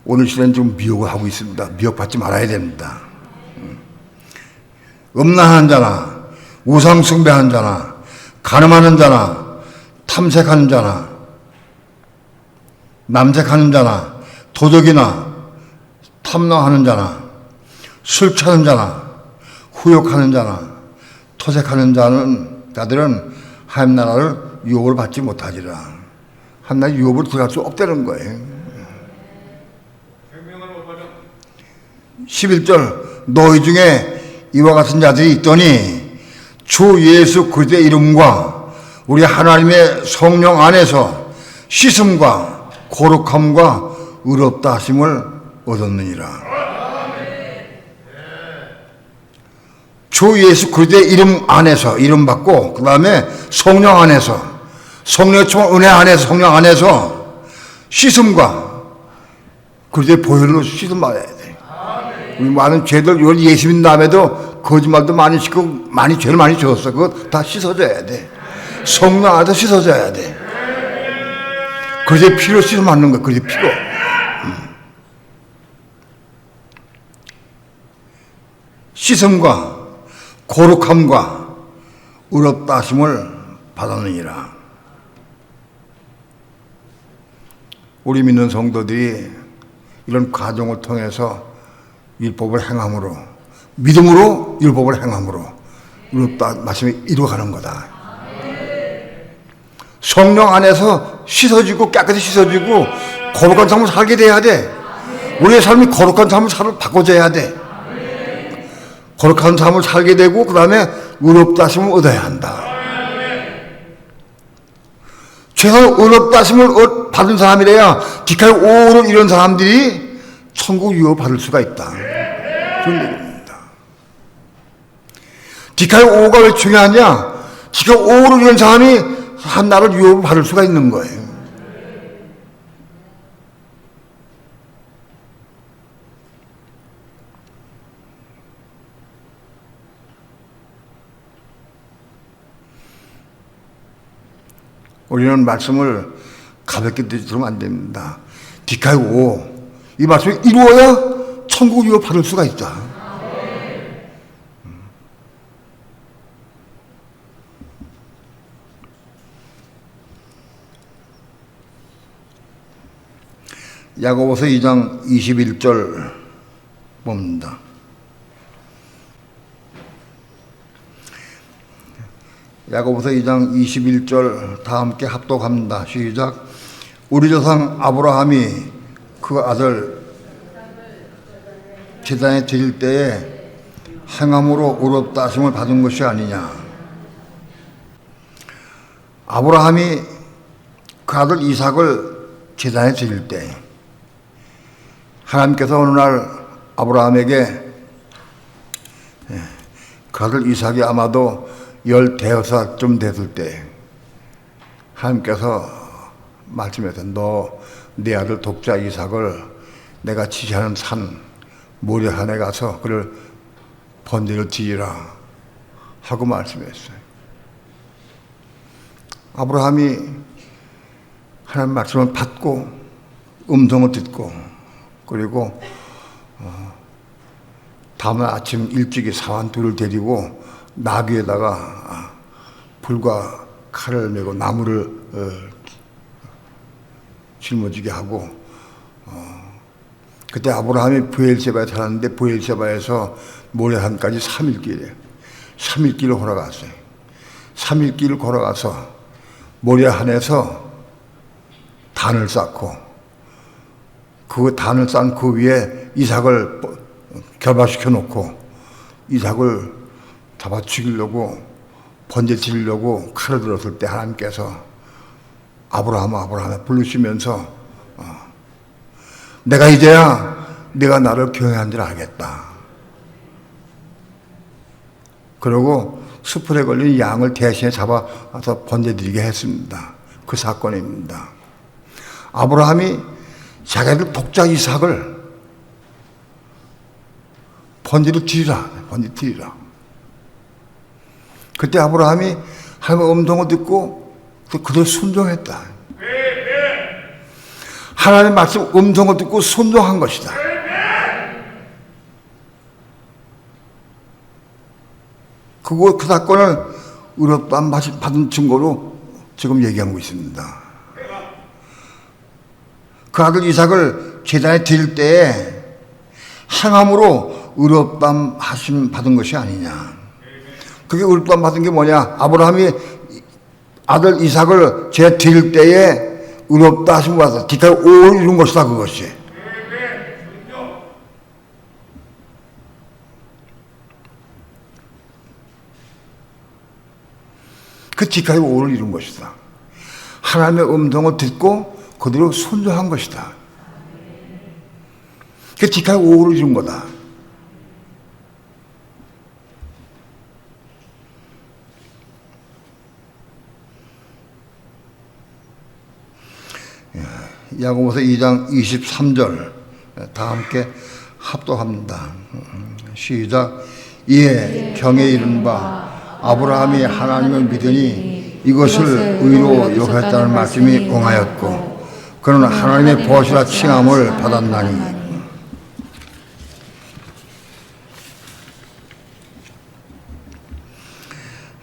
Speaker 2: 오늘 시대는 지금 미혹을 하고 있습니다. 미혹받지 말아야 됩니다. 음란하는 자나 우상 숭배하는 자나 간음하는 자나 탐색하는 자나 남색하는 자나 도적이나 탐망하는 자나 술 취하는 자나 후욕하는 자나 토색하는 자들은 하나님 나라를 유업을 받지 못하리라. 하나님 유업으로 들어갈 수 없다는 거예요. 11절 너희 중에 이와 같은 자들이 있더니 주 예수 그리스도의 이름과 우리 하나님의 성령 안에서 씻음과 거룩함과 의롭다 하심을 얻었느니라. 주 예수 그리스도의 이름 안에서 이름 받고 그 다음에 성령 안에서 성령의 충만 은혜 안에서 성령 안에서 씻음과 그리스도의 보혈로 씻음 받아야 돼. 우리 많은 죄들 예수 믿는 다음에도 거짓말도 많이 시키고 많이 죄를 많이 지었어. 그거 다 씻어져야 돼. 성령 안에서 씻어져야 돼. 그리스도의 피로 씻음 받는 거야. 그리스도의 피로. 씻음과 거룩함과 의롭다 하심을 받았느니라. 우리 믿는 성도들이 이런 과정을 통해서 율법을 행함으로 믿음으로 율법을 행함으로 의롭다 말씀이 이루어가는 거다. 성령 안에서 씻어지고 깨끗이 씻어지고 거룩한 삶을 살게 돼야 돼. 우리의 삶이 거룩한 삶을 바꿔줘야 돼. 거룩한 삶을 살게 되고 그 다음에 의롭다 하심을 얻어야 한다. 최소 의롭다 하심을 받은 사람이래야 디칼 5로 이런 사람들이 천국 유업 받을 수가 있다. 그런 얘기입니다. 디칼 5가 왜 중요하냐? 디칼 5로 이런 사람이 한 나라를 유업을 받을 수가 있는 거예요. 우리는 말씀을 가볍게 들으면 안 됩니다. 디칼 5, 이 말씀이 이루어야 천국 유업 받을 수가 있다. 야고보서 2장 21절 봅니다. 야고보서 2장 21절 다 함께 합독합니다. 시작. 우리 조상 아브라함이 그 아들 제단에 드릴 때에 행함으로 의롭다 하심을 받은 것이 아니냐. 아브라함이 그 아들 이삭을 제단에 드릴 때 하나님께서 어느 날 아브라함에게 그 아들 이삭이 아마도 15좀 됐을 때 하나님께서 말씀하셨어요. 너 네 아들 독자 이삭을 내가 지시하는 산 모리아산에 가서 그를 번제를 드리라 하고 말씀했어요. 아브라함이 하나님 말씀을 받고 음성을 듣고 그리고 다음날 아침 일찍이 사환 둘을 데리고 나귀에다가 불과 칼을 메고 나무를 짊어지게 하고 그때 아브라함이 브엘세바에 살았는데 브엘세바에서 모레산까지 3일길이에요. 3일길을 걸어갔어요. 3일길을 걸어가서 모레산에서 단을 쌓고 그 단을 쌓은 그 위에 이삭을 결박시켜 놓고 이삭을 잡아 죽이려고 번제 드리려고 칼을 들었을 때 하나님께서 아브라함 부르시면서 내가 이제야 네가 나를 경외한 줄 알겠다. 그러고 수풀에 걸린 양을 대신에 잡아서 번제 드리게 했습니다. 그 사건입니다. 아브라함이 자기들 독자 이삭을 번제를 드리라. 그때 아브라함이 하나님의 음성을 듣고 그대로 순종했다. 하나님의 말씀 음성을 듣고 순종한 것이다. 그 사건을 의롭다함 받은 증거로 지금 얘기하고 있습니다. 그 아들 이삭을 제단에 드릴 때에 행함으로 의롭다함 하심 받은 것이 아니냐. 그게 의롭다함 받은 게 뭐냐? 아브라함이 아들 이삭을 제단에 드릴 때에 의롭다 하심을 받아서 디칼 5를 이룬 것이다. 그것이. 그 디칼 5를 이룬 것이다. 하나님의 음성을 듣고 그대로 순종한 것이다. 그 디칼 5를 이룬 거다. 야고보서 2장 23절 다 함께 합독합니다. 시작. 이에 경에 이른 바 아브라함이 하나님을 믿으니 이것을 의로 여겼다는 말씀이 응하였고 그는 하나님의 보시라 칭함을 받았나니.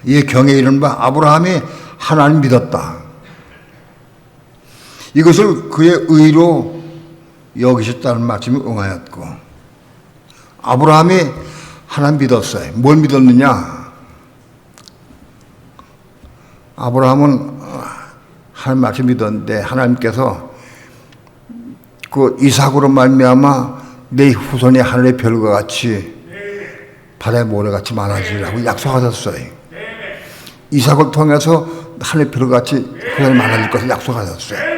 Speaker 2: 이에 경에 이른 바 아브라함이 하나님 믿었다. 이것을 그의 의로 여기셨다는 말씀이 응하였고, 아브라함이 하나님 믿었어요. 뭘 믿었느냐? 아브라함은 하나님 말씀 믿었는데 하나님께서 그 이삭으로 말미암아 내 후손이 하늘의 별과 같이 바다의 모래같이 많아지라고 약속하셨어요. 이삭을 통해서 하늘의 별과 같이 후손이 많아질 것을 약속하셨어요.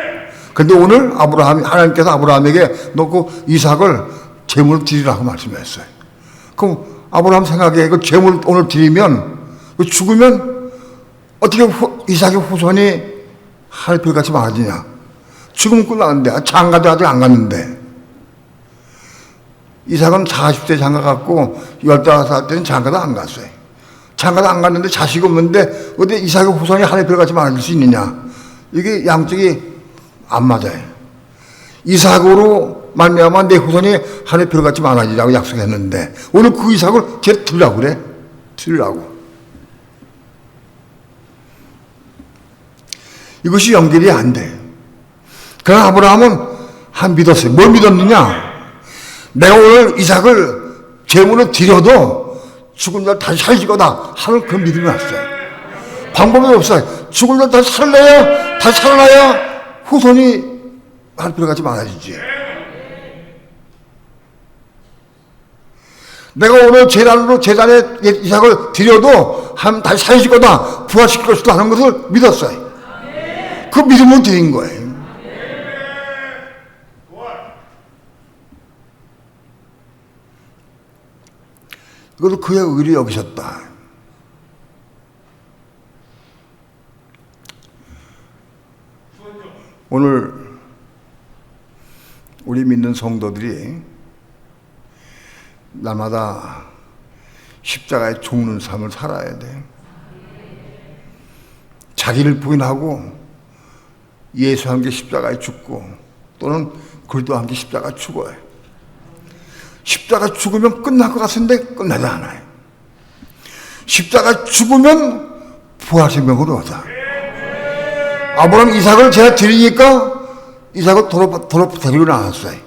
Speaker 2: 그런데 오늘 하나님께서 아브라함에게 너 그 이삭을 제물로 드리라고 말씀했어요. 그럼 아브라함 생각에 그 제물 오늘 드리면 죽으면 어떻게 이삭의 후손이 하늘 별같이 많아지냐? 죽으면 끝나는데 장가도 아직 안 갔는데 이삭은 40대 장가 갔고 15살 때는 장가도 안 갔어요. 장가도 안 갔는데 자식이 없는데 어디 이삭의 후손이 하늘 별같이 많아질 수 있느냐? 이게 양쪽이 안 맞아요. 이삭으로 말미암아 내 후손이 하늘 별같이 많아지라고 약속했는데 오늘 그 이삭을 걔 드리라고 그래. 드리라고. 이것이 연결이 안 돼. 그러나 아브라함은 믿었어요. 뭘 믿었느냐? 내가 오늘 이삭을 제물로 드려도 죽은 날 다시 살지거다 하는 그 믿음이 왔어요. 방법이 없어요. 죽은 날 다시 살아나야 후손이 하늘별같이 많아지지. 내가 오늘 재단에 이삭을 드려도 다시 살아질 거다, 부활시킬 것이다 하는 것을 믿었어요. 그 믿음을 드린 거예요. 이것을 그의 의로 여기셨다. 오늘 우리 믿는 성도들이 날마다 십자가에 죽는 삶을 살아야 돼. 자기를 부인하고 예수와 함께 십자가에 죽고 또는 그리스도와 함께 십자가에 죽어요. 십자가 죽으면 끝날 것 같은데 끝나지 않아요. 십자가 죽으면 부활생명으로 얻어. 아브라함 이삭을 제가 드리니까 이삭을 도로 데리고 나왔어요.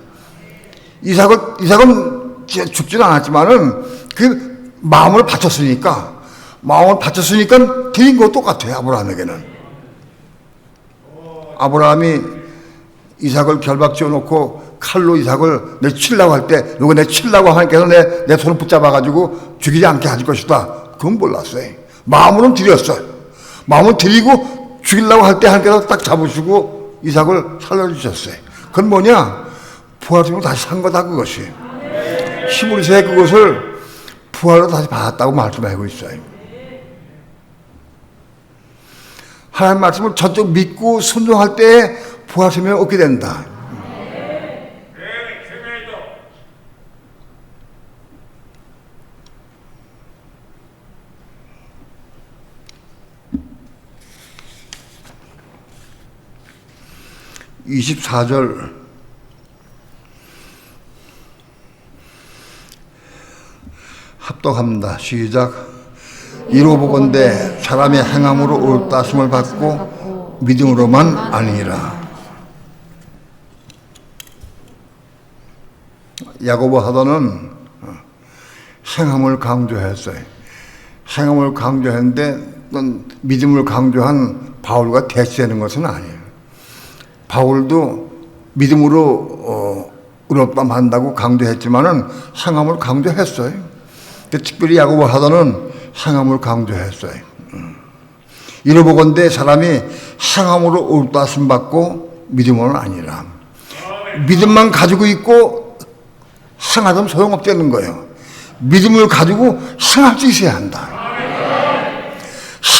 Speaker 2: 이삭은 죽지는 않았지만은 그 마음을 바쳤으니까 드린 거 똑같아요. 아브라함에게는. 아브라함이 이삭을 결박 지어놓고 칼로 이삭을 내 치려고 할 때 누가 내 치려고 하나님께서 내 손을 붙잡아가지고 죽이지 않게 하실 것이다. 그건 몰랐어요. 마음으로는 드렸어요. 마음을 드리고 죽이려고 할 때 하나님께서 딱 잡으시고 이삭을 살려주셨어요. 그건 뭐냐? 부활로 다시 산 거다 그것이. 히브리서에 그것을 부활로 다시 받았다고 말씀하고 있어요. 하나님 말씀을 전적 믿고 순종할 때 부활 생명을 얻게 된다. (24절) 합독합니다. 시작. 이로보건대 사람의 행함으로 옳다 하심을 받고 믿음으로만 아니라. 야고보 사도는 행함을 강조했어요. 행함을 강조했는데 믿음을 강조한 바울과 대치되는 것은 아니에요. 바울도 믿음으로 의롭다함 한다고 강조했지만은 행함을 강조했어요. 특별히 야고보 사도는 행함을 강조했어요. 이로보건대 사람이 행함으로 의롭다 하심 받고 믿음으로는 아니라. 믿음만 가지고 있고 행하면 소용없다는 거예요. 믿음을 가지고 행할 수 있어야 한다.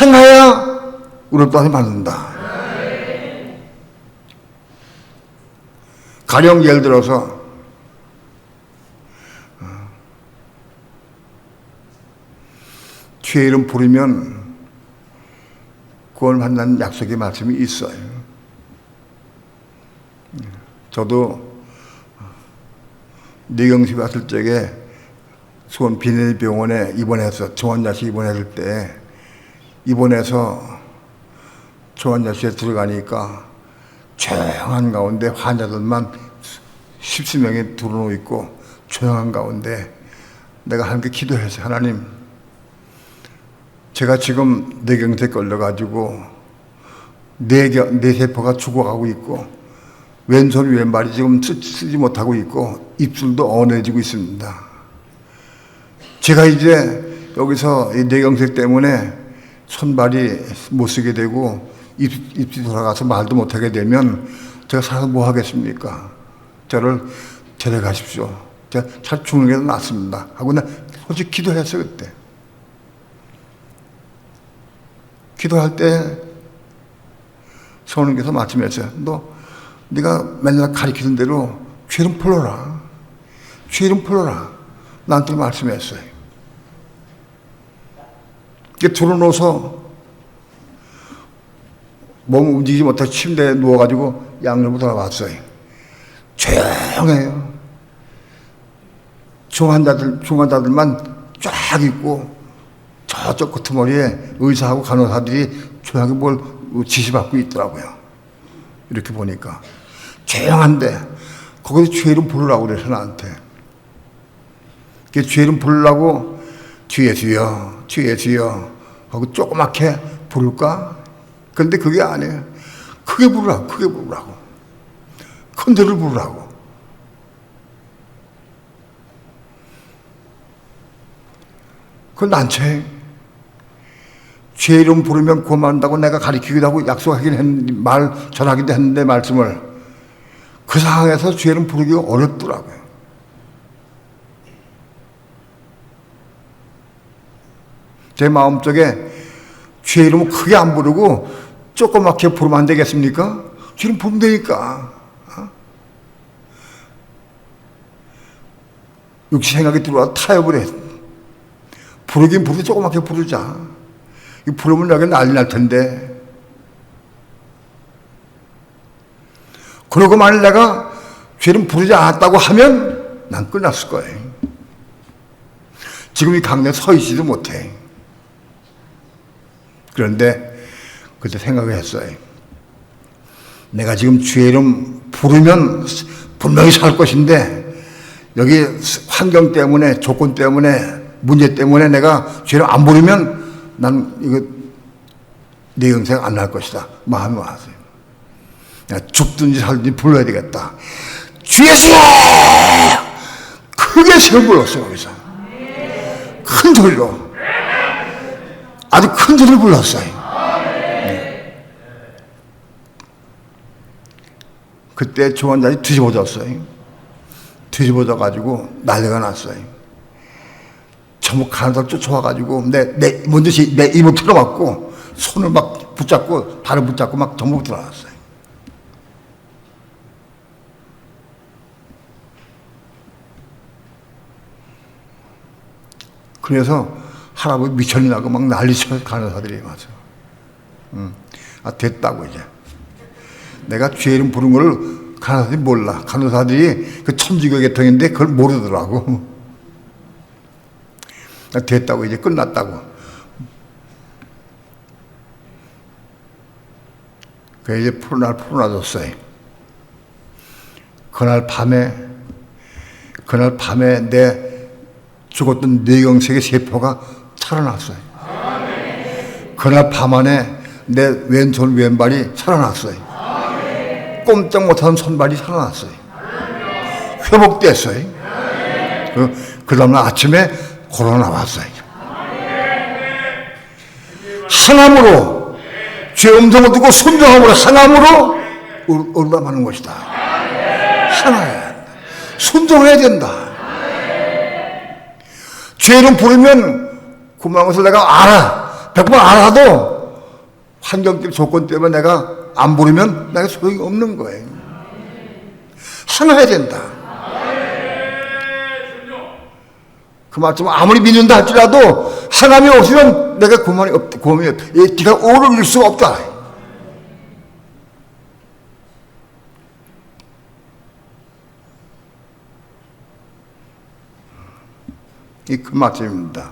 Speaker 2: 행해야 의롭다 하심 받는다. 가령 예를 들어서 주의 이름 부르면 구원을 받는 약속의 말씀이 있어요. 저도 뇌경색 왔을 적에 수원 비내병원에 입원해서 종환자실 입원했을 때 입원해서 종환자실에 들어가니까 조용한 가운데 환자들만 십수 명이 들어놓고 있고 조용한 가운데 내가 하나님께 기도했어요. 하나님, 제가 지금 뇌경색 걸려가지고 뇌세포가 죽어가고 있고 왼손 왼발이 지금 쓰지 못하고 있고 입술도 어내지고 있습니다. 제가 이제 여기서 이 뇌경색 때문에 손발이 못 쓰게 되고 입이 돌아가서 말도 못하게 되면 제가 살아서 뭐 하겠습니까? 저를 데려가십시오. 제가 잘 죽는 게 더 낫습니다. 하고 나 솔직히 기도했어요. 그때 기도할 때 성령께서 말씀했어요. 네가 맨날 가르치는 대로 죄 이름 불러라. 죄 이름 불러라. 나한테 말씀했어요. 이렇게 들어놓아서 몸 움직이지 못하고 침대에 누워가지고 양념을 돌아봤어요. 조용해요. 중환자들만 쫙 있고 저쪽 끄트머리에 의사하고 간호사들이 조용하게 뭘 지시받고 있더라고요. 이렇게 보니까 조용한데 거기서 죄 이름 부르라고 그래서 나한테 죄 이름 부르라고 주의 주여 주의 주여 하고 조그맣게 부를까? 근데 그게 아니에요. 크게 부르라고, 크게 부르라고, 큰 데를 부르라고. 그건 난처해. 죄 이름 부르면 구원받는다고 내가 가르치기도 하고 약속하긴 했는데, 전하기도 했는데 말씀을 그 상황에서 죄 이름 부르기가 어렵더라고요. 제 마음속에 죄 이름을 크게 안 부르고 조그맣게 부르면 안 되겠습니까? 죄 이름 부르면 되니까. 육시 생각이 들어와 타협을 해. 부르긴 부르되 조그맣게 부르자. 부르면 여기 난리 날 텐데. 그러고 만일 내가 죄 이름 부르지 않았다고 하면 난 끝났을 거예요. 지금 이 강당에 서 있지도 못해. 그런데 그때 생각을 했어요. 내가 지금 주의 이름 부르면 분명히 살 것인데 여기 환경 때문에 조건 때문에 문제 때문에 내가 주의 이름 안 부르면 난 이거 내 영생 안 날 것이다. 마음이 왔어요. 죽든지 살든지 불러야 되겠다. 주의 주여! 크게 세 번 불렀어요. 거기서 큰 소리로 아주 큰 소리를 불렀어요. 그때 중환자들이 뒤집어졌어요. 뒤집어져가지고 난리가 났어요. 전부 간호사를 쫓아와가지고 먼저 내 입을 틀어막고 손을 막 붙잡고 발을 붙잡고 막 전부 들어갔어요. 그래서 할아버지 미천이 나고 막 난리쳐서 간호사들이 와서 됐다고 이제 내가 죄 이름 부른 걸 간호사들이 몰라. 간호사들이 그 천주교 계통인데 그걸 모르더라고. 됐다고 이제 끝났다고. 그래서 이제 풀어놔줬어요. 그날 밤에 내 죽었던 뇌경색의 세포가 살아났어요. 그날 밤 안에 내 왼손 왼발이 살아났어요. 꼼짝 못하는 손발이 살아났어요. 회복됐어요. 그 다음날 아침에 코로나 왔어요. 하나님으로 죄 음성을 듣고 순종함으로 하나님으로 응답하는 것이다. 하나야. 순종해야 된다. 죄 이름 부르면 고마운 것을 내가 알아. 100번 알아도 환경 때문에 조건 때문에 내가 안 부르면 내가 소용이 없는 거예요. 행해야 된다. 그 말씀 아무리 믿는다 할지라도 행함이 없으면 내가 고만이 없다. 고민이 없다. 네가 오를 이룰 수가 없다. 이 그 말씀입니다.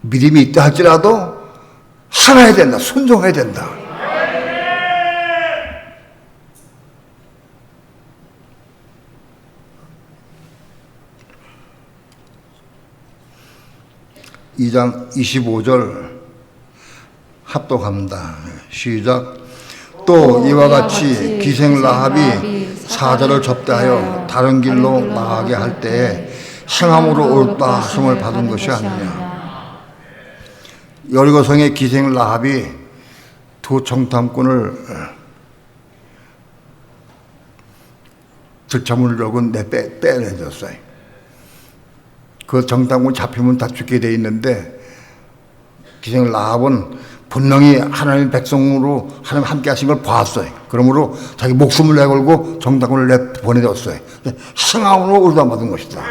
Speaker 2: 믿음이 있다 할지라도 행해야 된다. 순종해야 된다. 이 장 25절 합독합니다. 시작. 또 이와 같이 기생 라합이 사자를 접대하여 다른 길로 나가게 할 때에 행함으로 옳다 하심을 받은 것이 아니냐. 여리고성의 기생 라합이 두 정탐꾼을 들쳐물려고 빼내줬어요. 그 정탐꾼 잡히면 다 죽게 돼 있는데 기생 라합은 분명히 하나님의 백성으로 하나님 함께 하신 걸 봤어요. 그러므로 자기 목숨을 내걸고 정탐꾼을 보내줬어요. 행함으로 올담받은 것이다.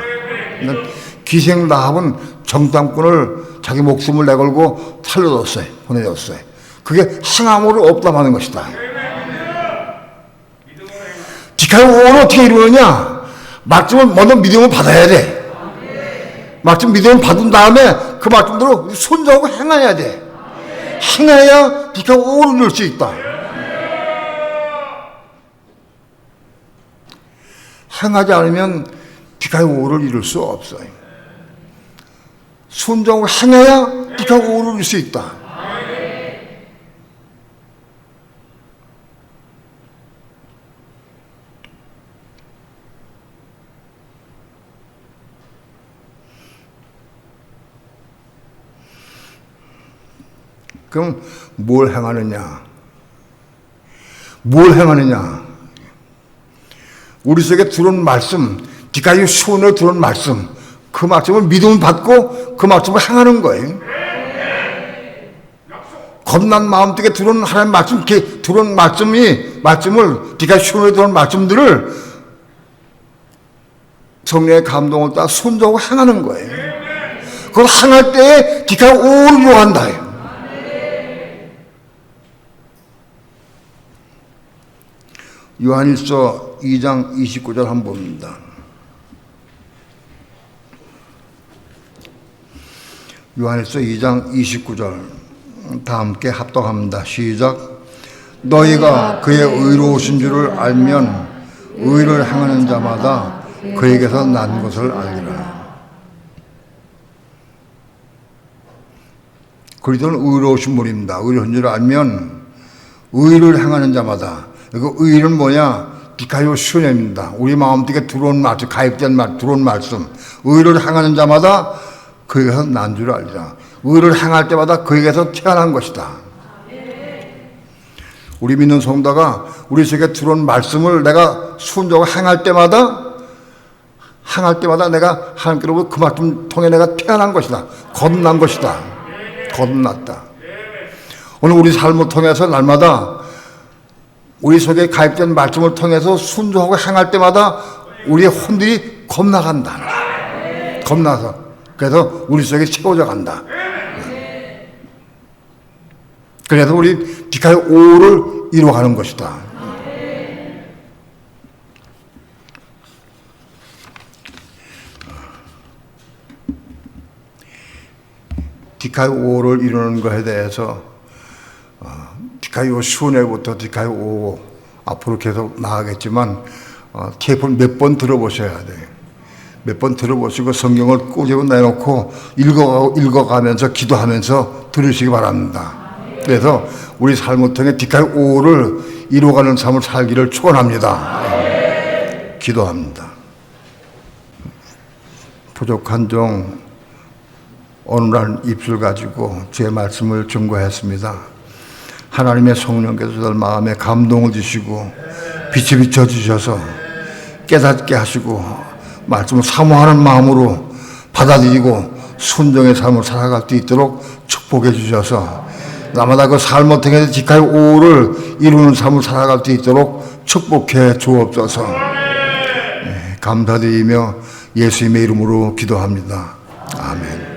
Speaker 2: 기생 라합은 정탐꾼을 자기 목숨을 내걸고 살려줬어요. 보내줬어요. 그게 행함으로 없담하는 것이다. 디카의 오를 어떻게 이루느냐? 말씀을 먼저 믿음을 받아야 돼. 말씀 믿음을 받은 다음에 그 말씀대로 순종하고 행해야 돼. 행해야 디카의 오를 이룰 수 있다. 행하지 않으면 디카의 오를 이룰 수 없어요. 순종하고 행해야 디카의 오를 이룰 수 있다. 그럼 뭘 행하느냐? 뭘 행하느냐? 우리 속에 들어온 말씀, 디카의 수원에 들어온 말씀, 그 말씀을 믿음을 받고 그 말씀을 행하는 거예요. 겁난 마음 속에 들어온 하나님 말씀, 들어온 말씀을 디카의 수원에 들어온 말씀들을 성령의 감동을 따라 순종하고 행하는 거예요. 그걸 행할 때에 디카의 오를 요한다. 요한일서 2장 29절 한번 봅니다. 요한일서 2장 29절 다 함께 합독합니다. 시작. 너희가 그의 의로우신 줄을 알면 의를 행하는 자마다 그에게서 난 것을 알리라. 그리스도는 의로우신 분입니다. 의로우신 줄을 알면 의를 행하는 자마다. 그 의는 뭐냐? 디카요 슈넴입니다. 우리 마음속에 들어온 말씀, 가입된 말, 들어온 말씀. 의를 행하는 자마다 그에게서 난 줄 알리라. 의를 행할 때마다 그에게서 태어난 것이다. 우리 믿는 성도가 우리 속에 들어온 말씀을 내가 순종하고 행할 때마다 내가 하나님께로부터 그 말씀 통해 내가 태어난 것이다. 거듭난 것이다. 거듭났다. 오늘 우리 삶을 통해서 날마다 우리 속에 가입된 말씀을 통해서 순종하고 행할 때마다 우리의 혼들이 겁나간다. 겁나서. 그래서 우리 속에 채워져 간다. 그래서 우리 디카의 오를 이루어가는 것이다. 디카의 오를 이루는 것에 대해서 디카요 슈네부터 디카요 오 앞으로 계속 나가겠지만 테이프를 몇 번 들어보셔야 돼요. 몇 번 들어보시고 성경을 꾸준히 내놓고 읽어가면서 기도하면서 들으시기 바랍니다. 그래서 우리 삶을 통해 디카요 오를 이루어가는 삶을 살기를 축원합니다. 기도합니다. 부족한 종 오늘날 입술 가지고 주의 말씀을 증거했습니다. 하나님의 성령께서 저들 마음에 감동을 주시고 빛이 비춰주셔서 깨닫게 하시고 말씀을 사모하는 마음으로 받아들이고 순종의 삶을 살아갈 수 있도록 축복해 주셔서 나마다 그 삶을 통해서 지खा의 오를 이루는 삶을 살아갈 수 있도록 축복해 주옵소서. 감사드리며 예수님의 이름으로 기도합니다. 아멘.